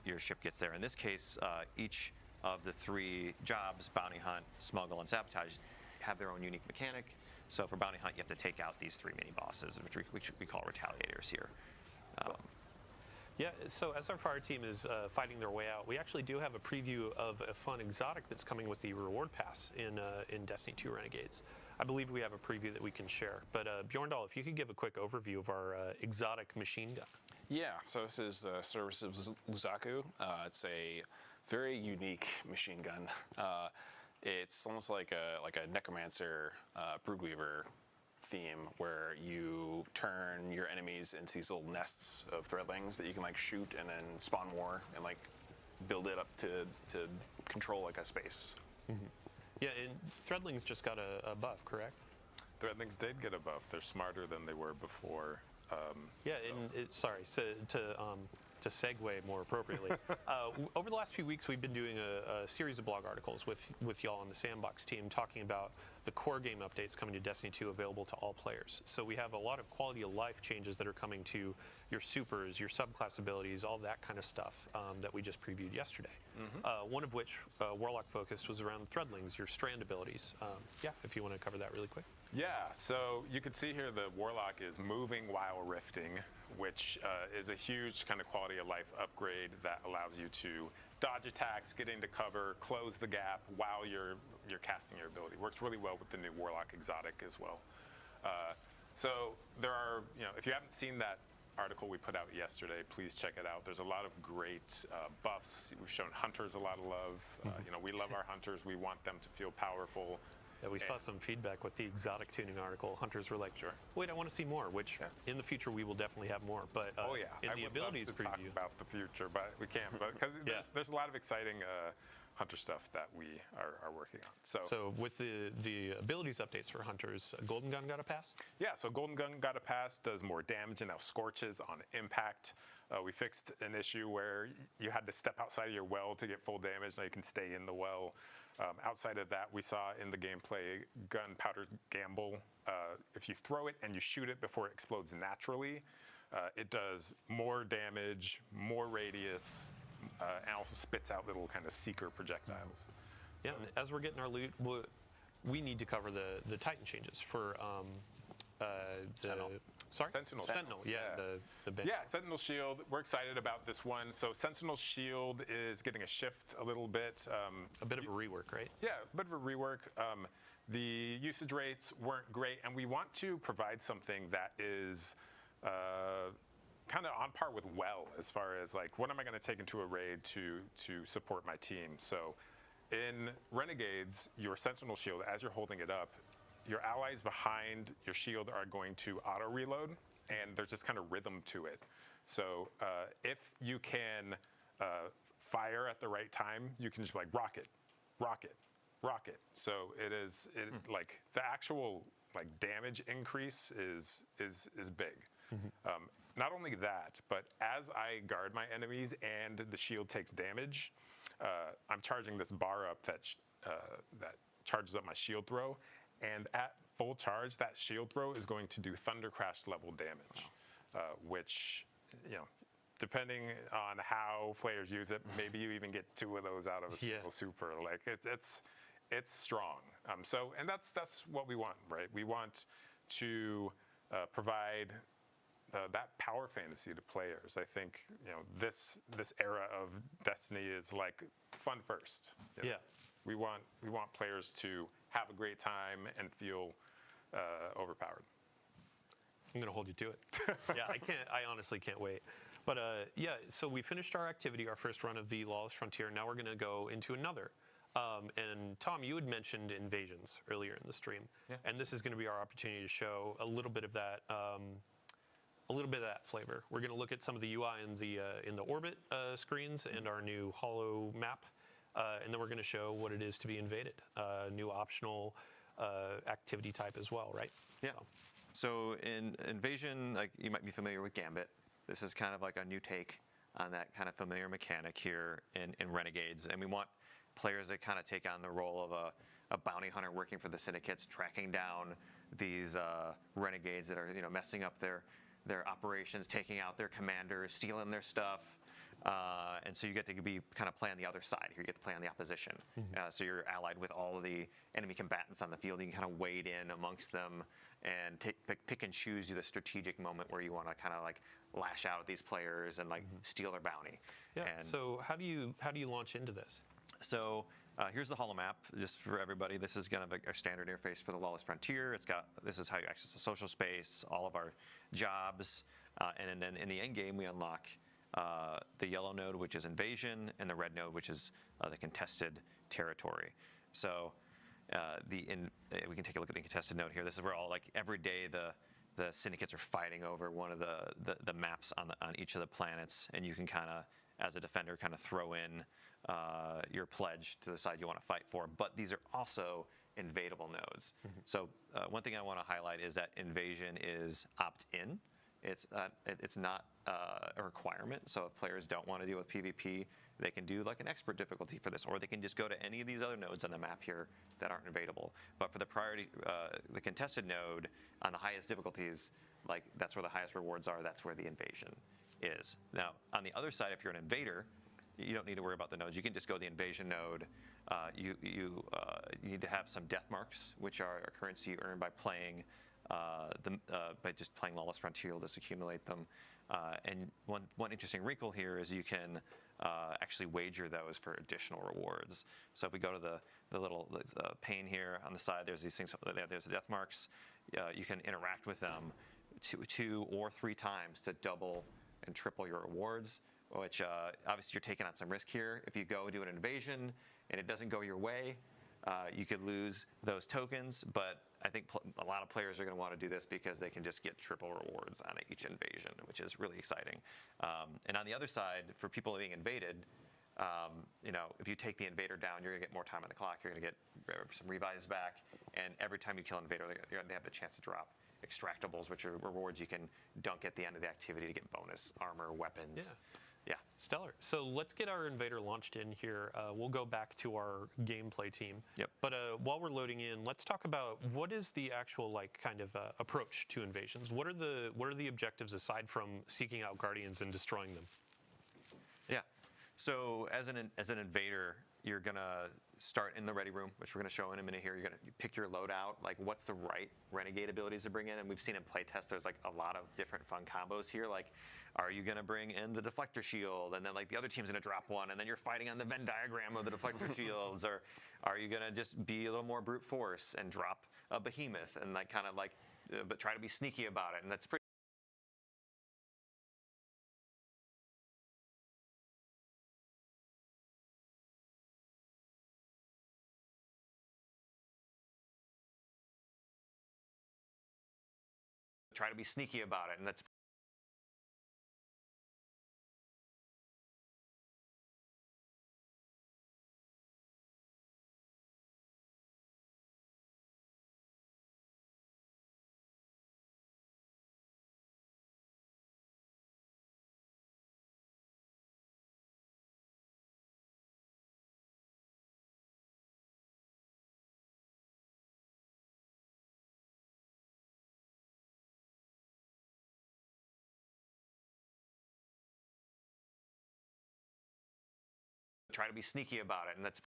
your ship gets there. In this case, each of the 3 jobs, bounty hunt, smuggle, and sabotage, have their own unique mechanic. So for bounty hunt, you have to take out these 3 mini bosses, which we call retaliators here. Yeah, so as our fire team is fighting their way out, we actually do have a preview of a fun exotic that's coming with the reward pass in Destiny 2 Renegades. I believe we have a preview that we can share. But Bjorndal, if you could give a quick overview of our exotic machine gun. Yeah, so this is the Service of Luzaku. It's a very unique machine gun. It's almost like a necromancer, broodweaver theme, where you turn your enemies into these little nests of threadlings that you can like shoot and then spawn more and like build it up to control like a space. Mm-hmm. Yeah, and threadlings just got a buff, correct? Threadlings did get a buff. They're smarter than they were before. Yeah, and to segue more appropriately, over the last few weeks we've been doing a series of blog articles with y'all on the Sandbox team talking about the core game updates coming to Destiny 2 available to all players. So we have a lot of quality of life changes that are coming to your supers, your subclass abilities, all that kind of stuff that we just previewed yesterday. Mm-hmm. One of which, Warlock focused, was around threadlings, your strand abilities. Yeah, if you want to cover that really quick. Yeah, so you can see here the Warlock is moving while rifting, which is a huge kind of quality of life upgrade that allows you to dodge attacks, get into cover, close the gap while you're casting your ability. Works really well with the new Warlock exotic as well. So there are, if you haven't seen that article we put out yesterday, please check it out. There's a lot of great buffs. We've shown hunters a lot of love. We love our hunters. We want them to feel powerful. Yeah, we saw some feedback with the exotic tuning article. Hunters were like, "Sure, wait, I want to see more." Which in the future we will definitely have more. But in the abilities preview, talk about the future, but we can't. But because there's a lot of exciting hunter stuff that we are working on. So with the abilities updates for hunters, Golden Gun got a pass? Yeah, so Golden Gun got a pass, does more damage, and now scorches on impact. We fixed an issue where you had to step outside of your well to get full damage. Now you can stay in the well. Outside of that, we saw in the gameplay gunpowder gamble. If you throw it and you shoot it before it explodes naturally, it does more damage, more radius, and also spits out little kind of seeker projectiles. Yeah, and as we're getting our loot, we need to cover the Titan changes for Sentinel. Sorry? Sentinel. Yeah, the big. Yeah, Sentinel Shield. We're excited about this one. So Sentinel Shield is getting a shift a little bit. A bit of a rework, right? Yeah, a bit of a rework. The usage rates weren't great, and we want to provide something that is kind of on par with Well, as far as like, what am I going to take into a raid to support my team? So in Renegades, your Sentinel Shield, as you're holding it up, your allies behind your shield are going to auto reload, and there's just kind of rhythm to it. So if you can fire at the right time, you can just like rocket, rocket, rocket. So like the actual like damage increase is big. Mm-hmm. Not only that, but as I guard my enemies and the shield takes damage, I'm charging this bar up that charges up my shield throw. And at full charge, that shield throw is going to do Thunder Crash level damage, which, depending on how players use it, maybe you even get 2 of those out of a single super. Like it's strong. And that's what we want, right? We want to provide that power fantasy to players. I think this era of Destiny is like fun first. Yeah. We want players to have a great time and feel overpowered. I'm going to hold you to it. Yeah, I honestly can't wait. But yeah, so we finished our activity, our first run of the Lawless Frontier. Now we're going to go into another. And Tom, you had mentioned invasions earlier in the stream, and this is going to be our opportunity to show a little bit of that, flavor. We're going to look at some of the UI in the orbit screens and our new holo map, and then we're going to show what it is to be invaded, new optional activity type as well, right? Yeah. So in Invasion, like you might be familiar with Gambit. This is kind of like a new take on that kind of familiar mechanic here in Renegades, and we want players that kind of take on the role of a bounty hunter working for the syndicates, tracking down these renegades that are messing up their operations, taking out their commanders, stealing their stuff. And so you get to be kind of play on the other side here. You get to play on the opposition. So you're allied with all of the enemy combatants on the field. You can kind of wade in amongst them and pick and choose the strategic moment where you want to kind of like lash out at these players and like steal their bounty. Yeah. And so how do you launch into this? So here's the holo map, just for everybody. This is kind of a standard interface for the Lawless Frontier. This is how you access the social space, all of our jobs, and then in the end game we unlock the yellow node, which is invasion, and the red node, which is the contested territory. So we can take a look at the contested node here. This is where every day the syndicates are fighting over one of the maps on each of the planets, and you can kind of, as a defender, kind of throw in your pledge to the side you want to fight for. But these are also invadable nodes. So one thing I want to highlight is that invasion is opt-in. It's not a requirement. So if players don't want to deal with PvP, they can do like an expert difficulty for this, or they can just go to any of these other nodes on the map here that aren't invadable. But for the priority, the contested node on the highest difficulties, like that's where the highest rewards are. That's where the invasion is. Now on the other side, if you're an invader, you don't need to worry about the nodes. You can just go to the invasion node. You need to have some death marks, which are a currency you earn by playing by just playing Lawless Frontier. You'll just accumulate them. And one interesting wrinkle here is you can actually wager those for additional rewards. So if we go to the little pane here on the side, there's these things. There's the death marks. You can interact with them two or three times to double and triple your rewards, which obviously you're taking on some risk here. If you go do an invasion and it doesn't go your way, you could lose those tokens, but I think a lot of players are going to want to do this because they can just get triple rewards on each invasion, which is really exciting. And on the other side, for people being invaded, if you take the invader down, you're going to get more time on the clock. You're going to get some revives back, and every time you kill an invader, they have the chance to drop extractables, which are rewards you can dunk at the end of the activity to get bonus armor, weapons. Yeah. Stellar. So let's get our invader launched in here. We'll go back to our gameplay team. Yep. But while we're loading in, let's talk about what is the actual kind of approach to invasions. What are the objectives aside from seeking out guardians and destroying them? Yeah. So as an invader, you're gonna start in the ready room, which we're gonna show in a minute here. You're gonna pick your loadout, like what's the right renegade abilities to bring in, and we've seen in playtest there's like a lot of different fun combos here. Like, are you gonna bring in the deflector shield, and then like the other team's gonna drop one, and then you're fighting on the Venn diagram of the deflector shields, or are you gonna just be a little more brute force and drop a behemoth and like kind of like, but try to be sneaky about it, and that's pretty. Try to be sneaky about it, and that's try to be sneaky about it, and that's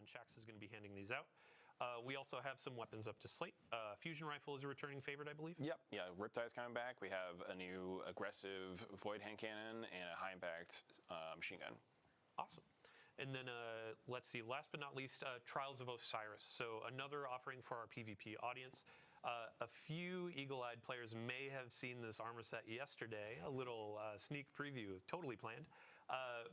and Shax is going to be handing these out. We also have some weapons up to slate. Fusion Rifle is a returning favorite, I believe. Yep, yeah, Riptide's coming back. We have a new aggressive Void Hand Cannon and a high-impact machine gun. Awesome. And then let's see, last but not least, Trials of Osiris. So another offering for our PvP audience. A few eagle-eyed players may have seen this armor set yesterday, a little sneak preview, totally planned.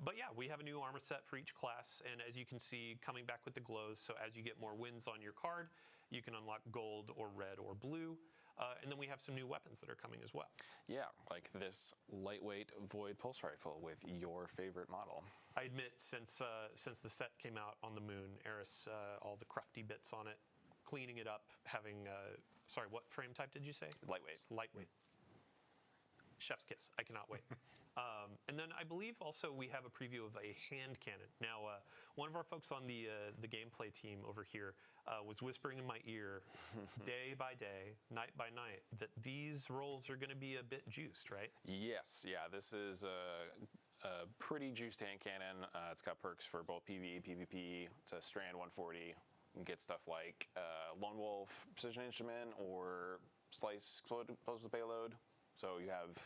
But yeah, we have a new armor set for each class, and as you can see, coming back with the glows, so as you get more wins on your card, you can unlock gold or red or blue. And then we have some new weapons that are coming as well. Yeah, like this lightweight Void Pulse Rifle with your favorite model. I admit, since the set came out on the moon, Eris, all the crufty bits on it, cleaning it up, having, sorry, what frame type did you say? Lightweight. Lightweight. Chef's kiss. I cannot wait. And then I believe also we have a preview of a hand cannon. Now, one of our folks on the gameplay team over here was whispering in my ear day by day, night by night, that these rolls are going to be a bit juiced, right? Yes, yeah, this is a pretty juiced hand cannon. It's got perks for both PvE, PvP. It's a Strand 140. You can get stuff like Lone Wolf, Precision Instrument, or Slice Explosive Payload. So you have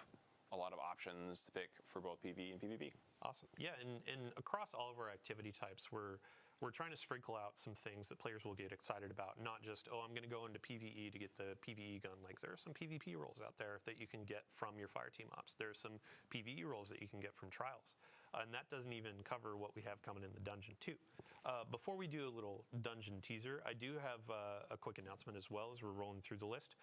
a lot of options to pick for both PvE and PvP. Awesome. Yeah, and across all of our activity types, we're trying to sprinkle out some things that players will get excited about. Not just, oh, I'm going to go into PvE to get the PvE gun. Like, there are some PvP roles out there that you can get from your fire team ops. There's some PvE roles that you can get from trials. And that doesn't even cover what we have coming in the dungeon too. Before we do a little dungeon teaser, I do have a quick announcement as well as we're rolling through the list.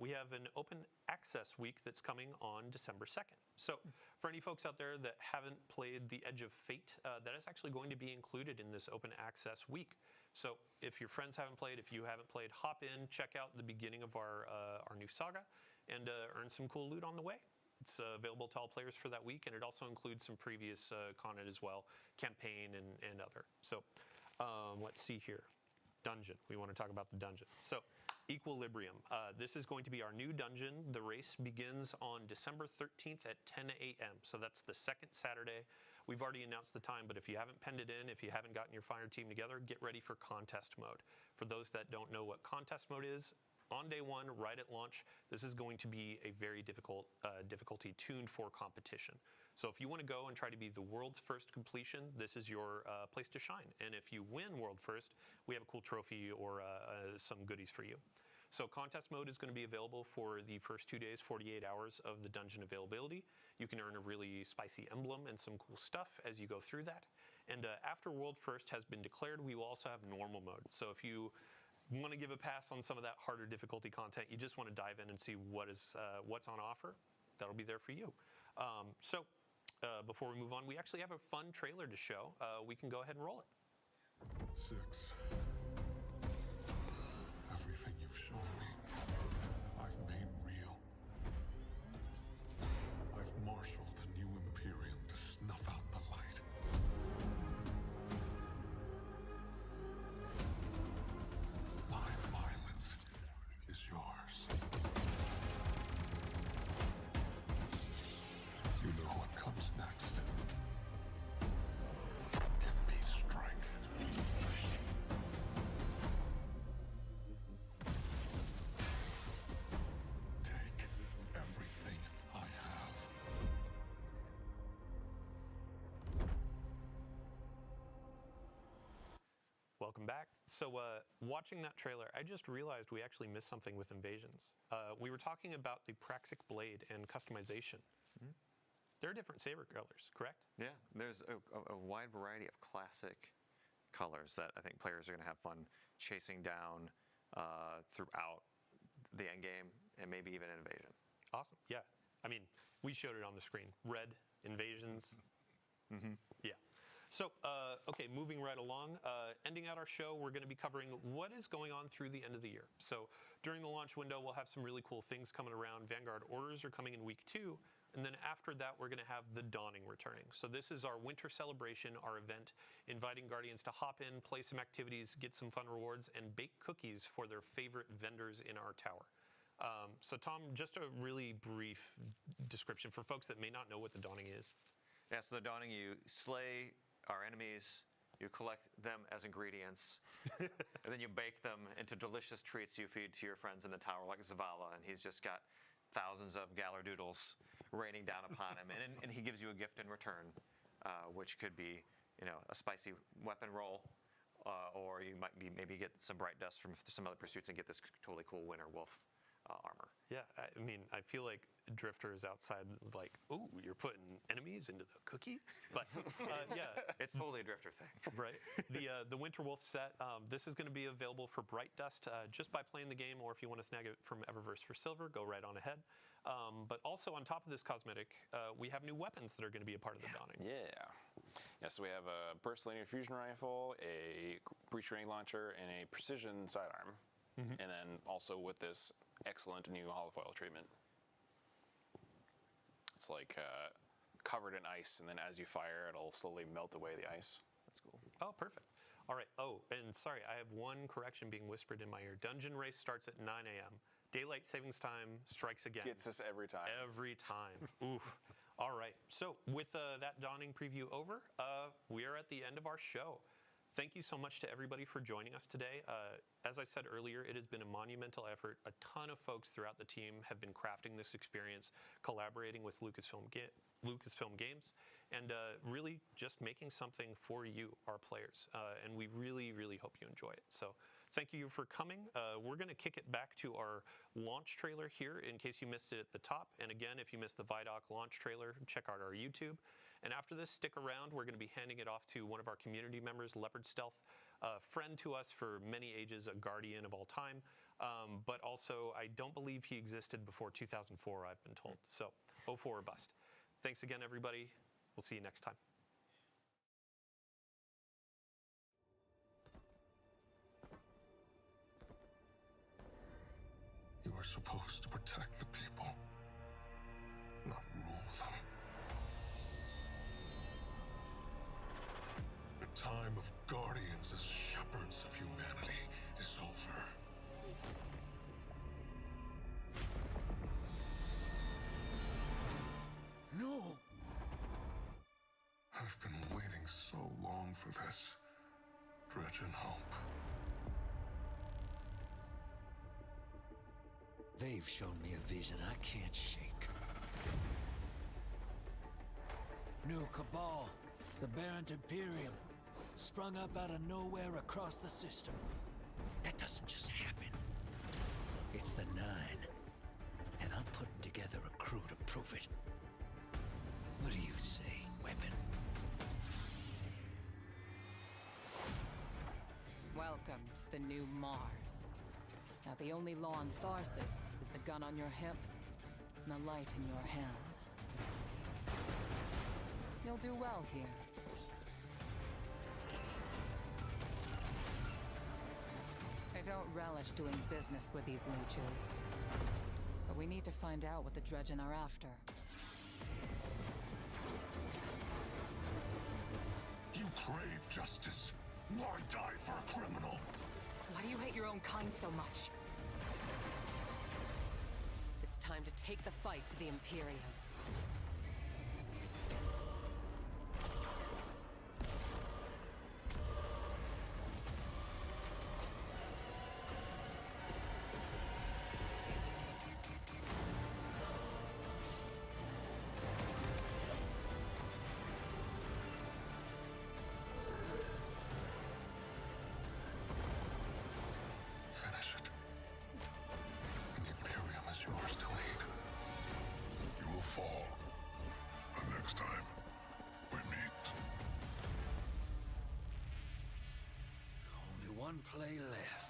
We have an open access week that's coming on December 2nd. So for any folks out there that haven't played The Edge of Fate, that is actually going to be included in this open access week. So if your friends haven't played, if you haven't played, hop in, check out the beginning of our new saga, and earn some cool loot on the way. It's available to all players for that week, and it also includes some previous content as well, campaign and other. So let's see here. Dungeon. We want to talk about the dungeon. So Equilibrium. This is going to be our new dungeon. The race begins on December 13th at 10 a.m. So that's the second Saturday. We've already announced the time, but if you haven't penned it in, if you haven't gotten your fire team together, get ready for contest mode. For those that don't know what contest mode is, on day one, right at launch, this is going to be a very difficult difficulty tuned for competition. So if you want to go and try to be the world's first completion, this is your place to shine. And if you win world first, we have a cool trophy or some goodies for you. So contest mode is going to be available for the first 2 days, 48 hours of the dungeon availability. You can earn a really spicy emblem and some cool stuff as you go through that. And after world first has been declared, we will also have normal mode. So if you want to give a pass on some of that harder difficulty content, you just want to dive in and see what's on offer, that'll be there for you. So before we move on, we actually have a fun trailer to show. We can go ahead and roll it. 6. Everything you've shown me, I've made real. I've marshaled a new Imperium to snuff out the light. My violence is yours. You know what comes next. Give me strength. Take everything I have. Welcome back. So watching that trailer, I just realized we actually missed something with Invasions. We were talking about the Praxic Blade and customization. Mm-hmm. There are different saber colors, correct? Yeah, there's a wide variety of classic colors that I think players are going to have fun chasing down throughout the end game and maybe even Invasion. Awesome. Yeah. I mean, we showed it on the screen. Red, Invasions. Mm-hmm. Yeah. So, okay, moving right along, ending out our show, we're going to be covering what is going on through the end of the year. So during the launch window, we'll have some really cool things coming around. Vanguard orders are coming in week 2. And then after that, we're going to have the Dawning returning. So this is our winter celebration, our event, inviting Guardians to hop in, play some activities, get some fun rewards, and bake cookies for their favorite vendors in our tower. So Tom, just a really brief description for folks that may not know what the Dawning is. Yeah, so the Dawning, you slay our enemies, You collect them as ingredients, and then you bake them into delicious treats you feed to your friends in the tower, like Zavala, and he's just got thousands of Galardoodles raining down upon him, and he gives you a gift in return, which could be, a spicy weapon roll, or you might maybe get some bright dust from some other pursuits and get this totally cool Winter Wolf armor. Yeah, I mean, I feel like Drifter is outside, like, ooh, you're putting enemies into the cookies? But, yeah. It's totally a Drifter thing. Right. The Winter Wolf set, this is going to be available for Bright Dust just by playing the game, or if you want to snag it from Eververse for silver, go right on ahead. But also on top of this cosmetic, we have new weapons that are going to be a part of the dawning. Yeah, so we have a burst linear fusion rifle, a breach grenade launcher, and a precision sidearm. And then also with this excellent new holofoil treatment. It's like covered in ice, and then as you fire, it'll slowly melt away the ice. That's cool. Oh, perfect. All right. Oh, and sorry, I have one correction being whispered in my ear. Dungeon race starts at 9 a.m. Daylight savings time strikes again. Gets us every time. Every time. Oof. All right. So with that dawning preview over, we are at the end of our show. Thank you so much to everybody for joining us today. As I said earlier, it has been a monumental effort. A ton of folks throughout the team have been crafting this experience, collaborating with Lucasfilm Games, and really just making something for you, our players. And we really, really hope you enjoy it. So thank you for coming. We're going to kick it back to our launch trailer here in case you missed it at the top. And again, if you missed the Vidoc launch trailer, check out our YouTube. And after this, stick around. We're going to be handing it off to one of our community members, Leopard Stealth, a friend to us for many ages, a guardian of all time. But also, I don't believe he existed before 2004, I've been told. So, 04 or bust. Thanks again, everybody. We'll see you next time. You are supposed to protect the people, not rule them. The time of guardians as shepherds of humanity is over. No! I've been waiting so long for this. Dredge and hope. They've shown me a vision I can't shake. New Cabal, the Verbaute Imperium, sprung up out of nowhere across the system. That doesn't just happen. It's the Nine, and I'm putting together a crew to prove it. What do you say, Weapon? Welcome to the new Mars. Now the only law on Tharsis is the gun on your hip and the light in your hands. You'll do well here. I don't relish doing business with these leeches. But we need to find out what the Dredgen are after. You crave justice. Why die for a criminal? Why do you hate your own kind so much? It's time to take the fight to the Imperium. Finish it. And the Imperium is yours to lead. You will fall. The next time we meet. Only one play left.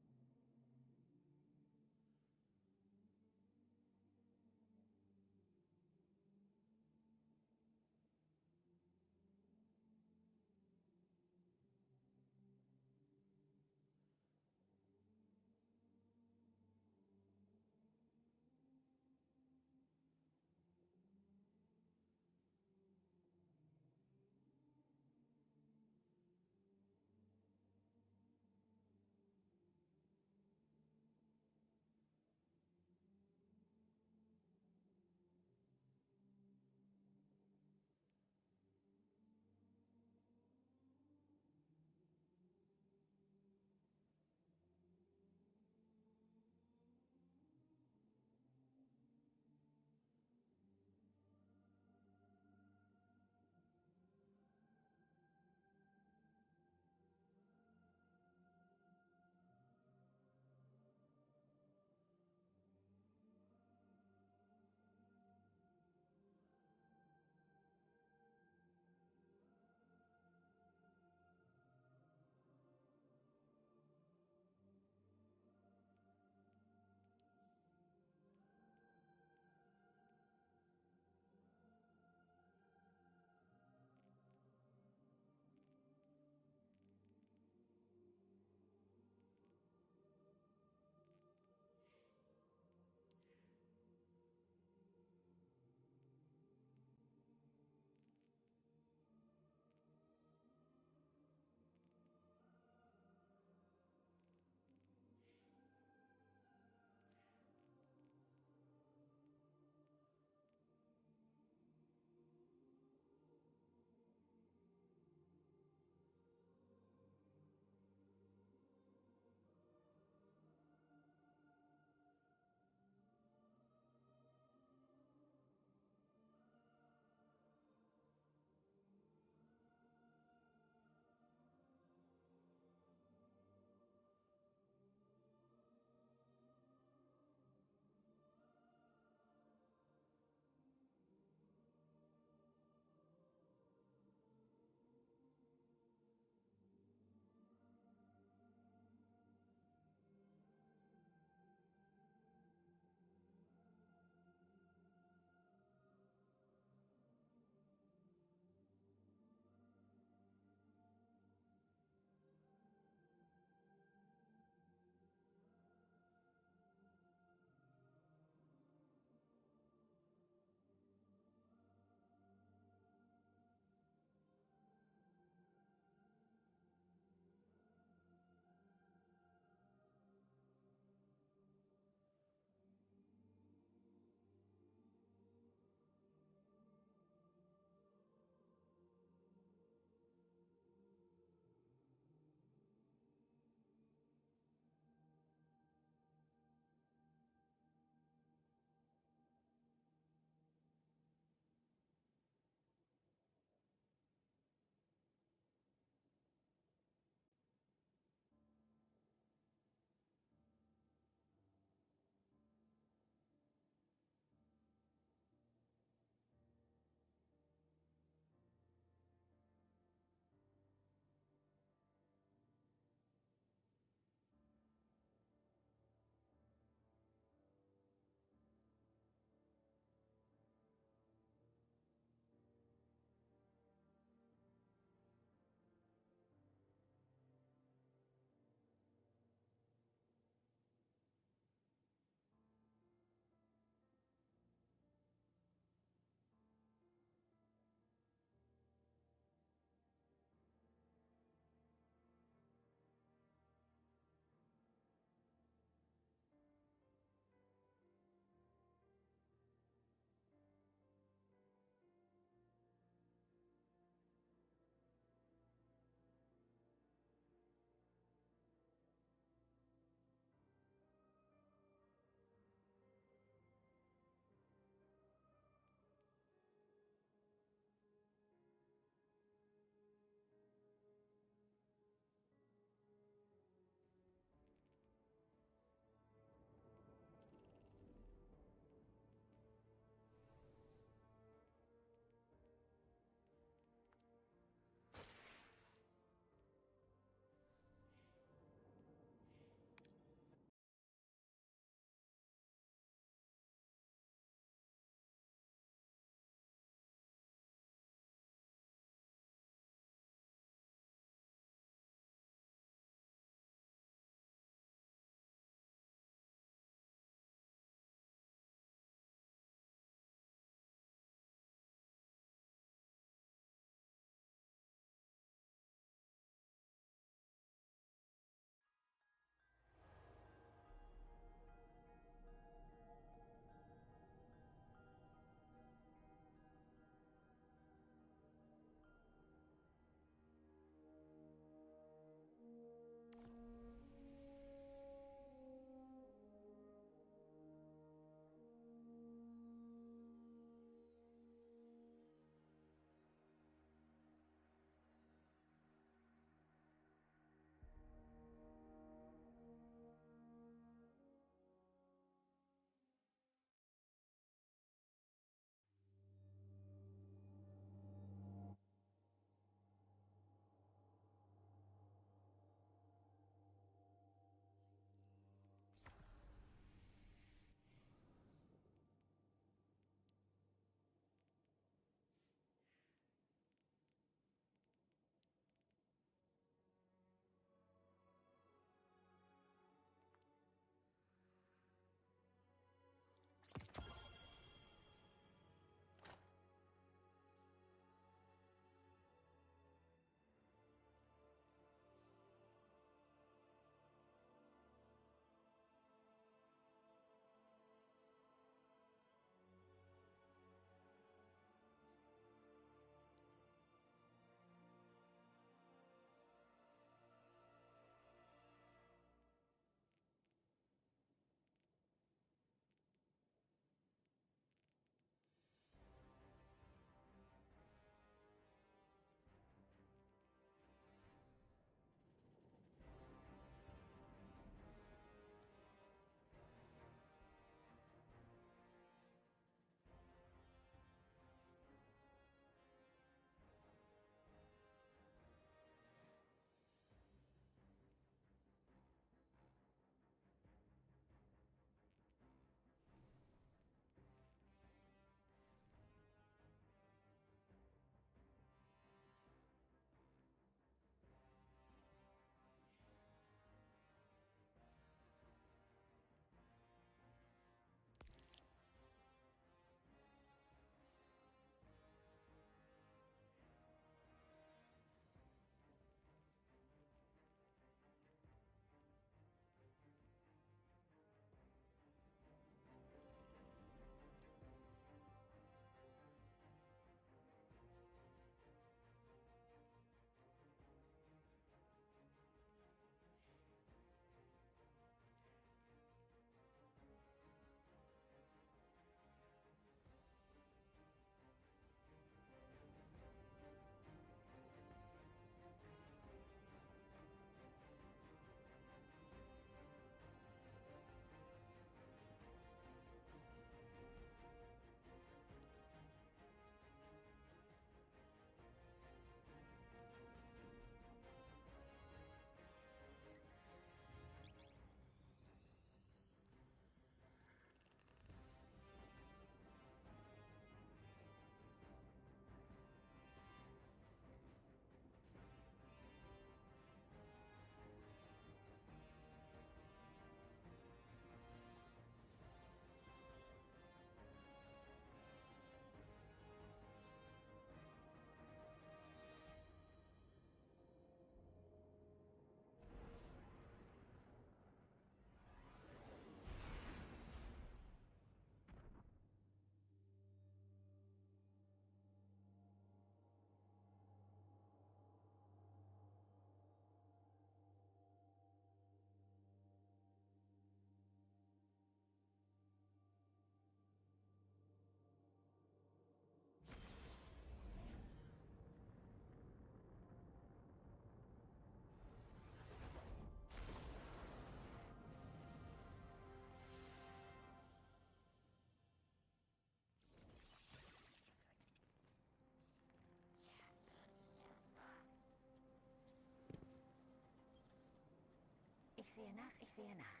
sehe nach, ich sehe nach.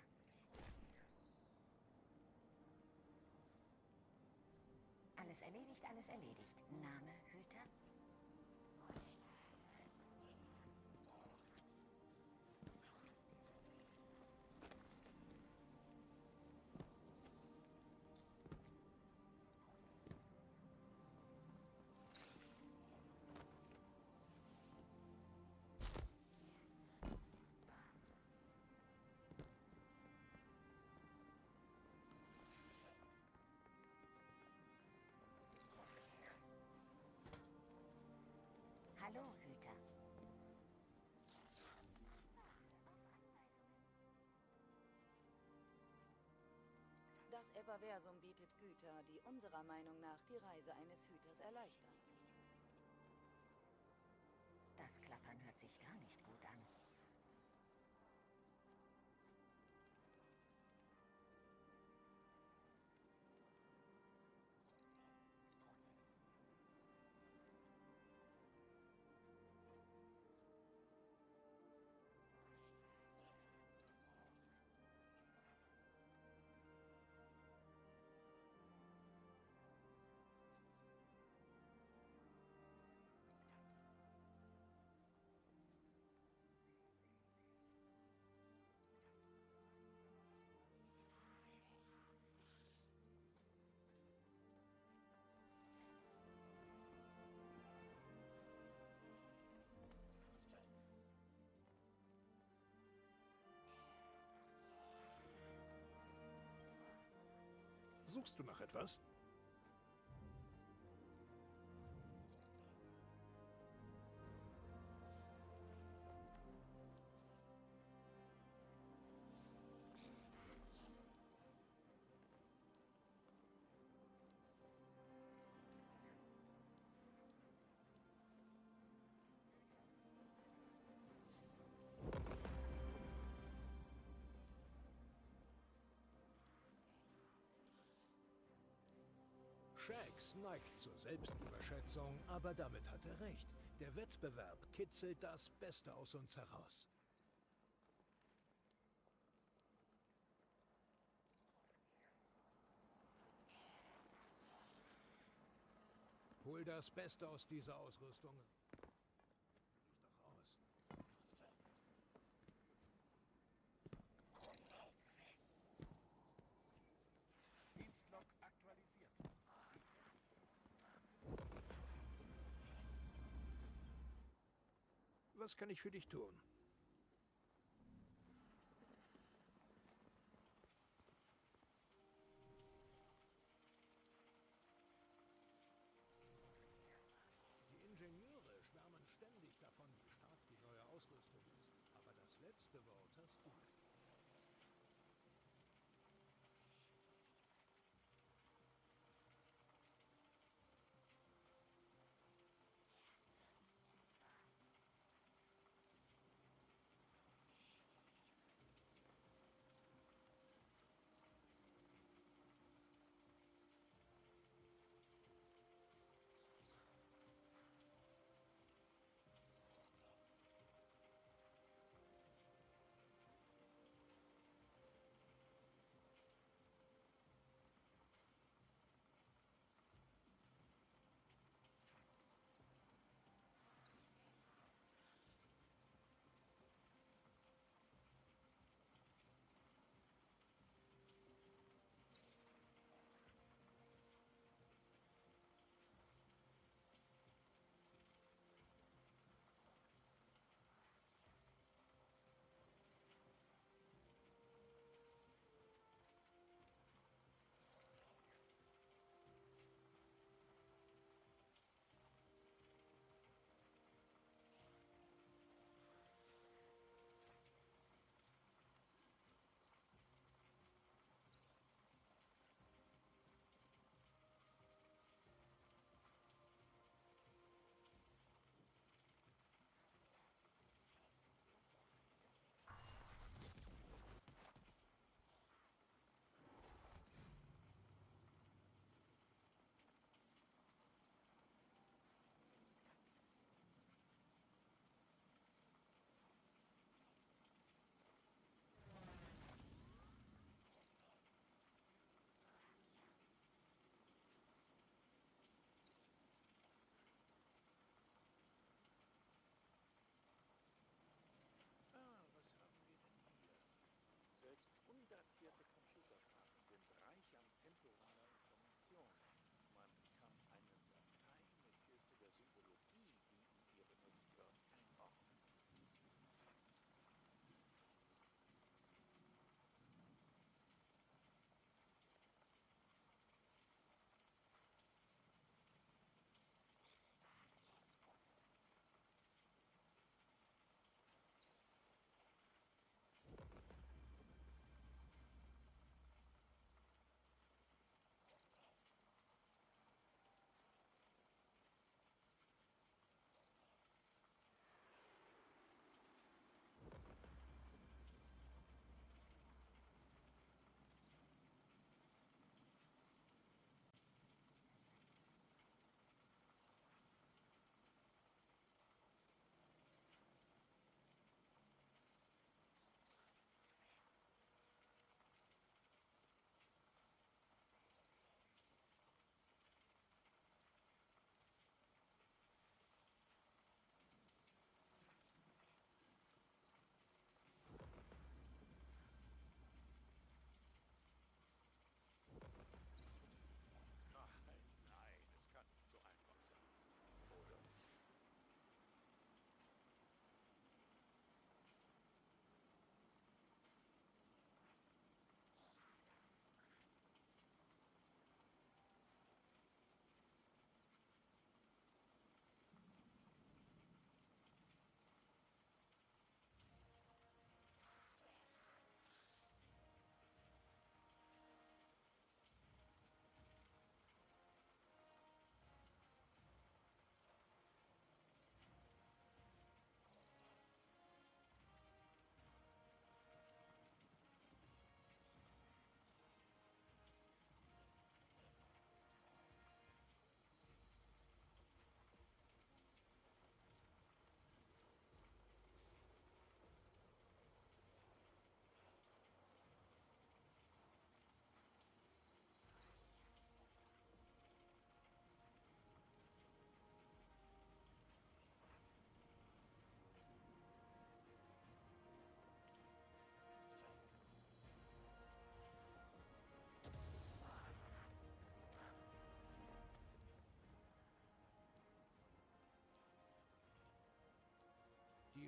Alles erledigt, alles erledigt. Name, Hüter? Hallo, Hüter. Das Everversum bietet Güter, die unserer Meinung nach die Reise eines Hüters erleichtern. Das Klappern hört sich gar nicht gut an. Suchst du nach etwas? Shax neigt zur Selbstüberschätzung, aber damit hat er recht. Der Wettbewerb kitzelt das Beste aus uns heraus. Hol das Beste aus dieser Ausrüstung. Doch aus. Dienstlog aktualisiert. Was kann ich für dich tun? Die Ingenieure schwärmen ständig davon, wie stark die neue Ausrüstung ist. Aber das letzte Wort hast du.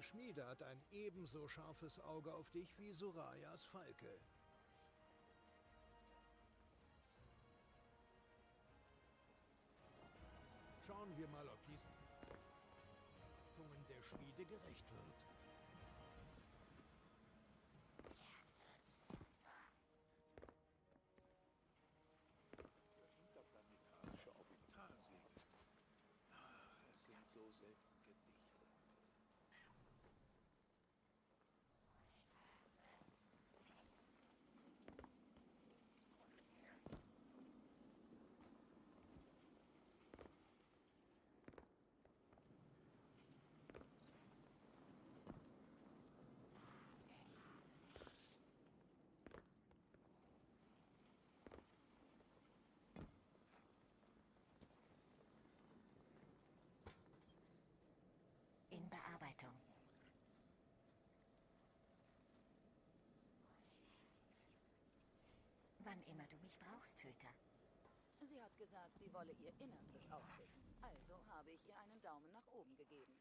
Schmiede hat ein ebenso scharfes Auge auf dich wie Sorayas Falke. Schauen wir mal, ob diesen Erwartungen der Schmiede gerecht wird. Interplanetarische Orbitalsegel. Es sind so selten Gedichte. In Bearbeitung. Wann immer du mich brauchst, Hüter. Sie hat gesagt, sie wolle ihr Innerstes aufdecken. Also habe ich ihr einen Daumen nach oben gegeben.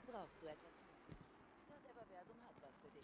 Brauchst du etwas? Das Everversum hat was für dich.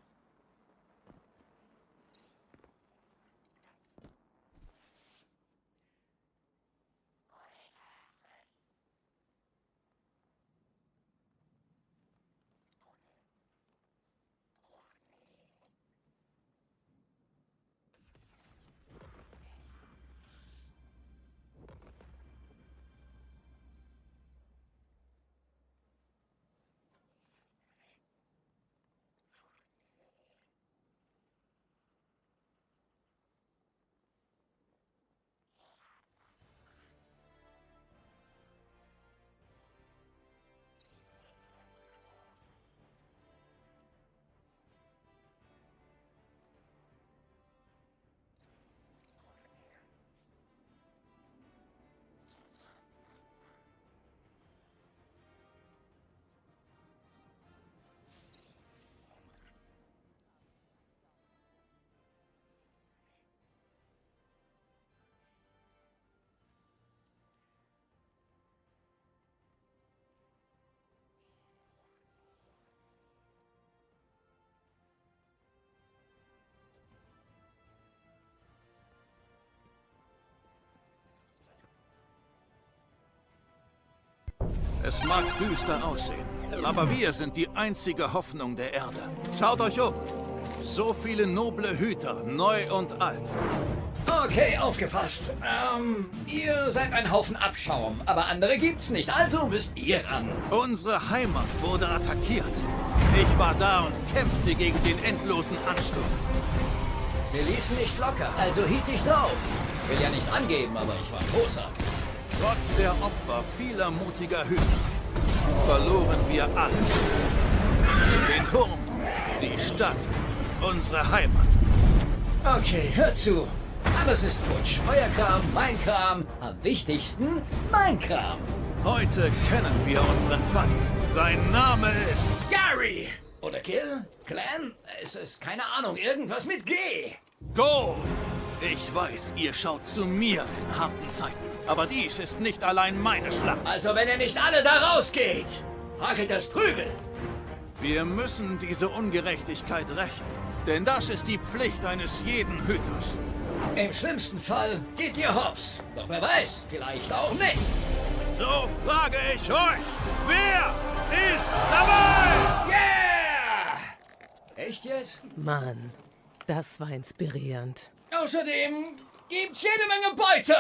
Es mag düster aussehen, aber wir sind die einzige Hoffnung der Erde. Schaut euch um. So viele noble Hüter, neu und alt. Okay, aufgepasst. Ihr seid ein Haufen Abschaum, aber andere gibt's nicht, also müsst ihr ran. Unsere Heimat wurde attackiert. Ich war da und kämpfte gegen den endlosen Ansturm. Sie ließen nicht locker, also hielt ich drauf. Will ja nicht angeben, aber ich war großer. Trotz der Opfer vieler mutiger Hüter verloren wir alles. Den Turm, die Stadt, unsere Heimat. Okay, hört zu. Alles ist futsch. Euer Kram, mein Kram. Am wichtigsten, mein Kram. Heute kennen wir unseren Feind. Sein Name ist... Gary! Oder Kill? Clan? Es ist keine Ahnung, irgendwas mit G. Go! Ich weiß, ihr schaut zu mir in harten Zeiten. Aber dies ist nicht allein meine Schlacht. Also wenn ihr nicht alle da rausgeht, hakelt das Prügel. Wir müssen diese Ungerechtigkeit rächen. Denn das ist die Pflicht eines jeden Hüters. Im schlimmsten Fall geht ihr hops. Doch wer weiß, vielleicht auch nicht. So frage ich euch, wer ist dabei? Yeah! Echt jetzt? Mann, das war inspirierend. Außerdem gibt's jede Menge Beute.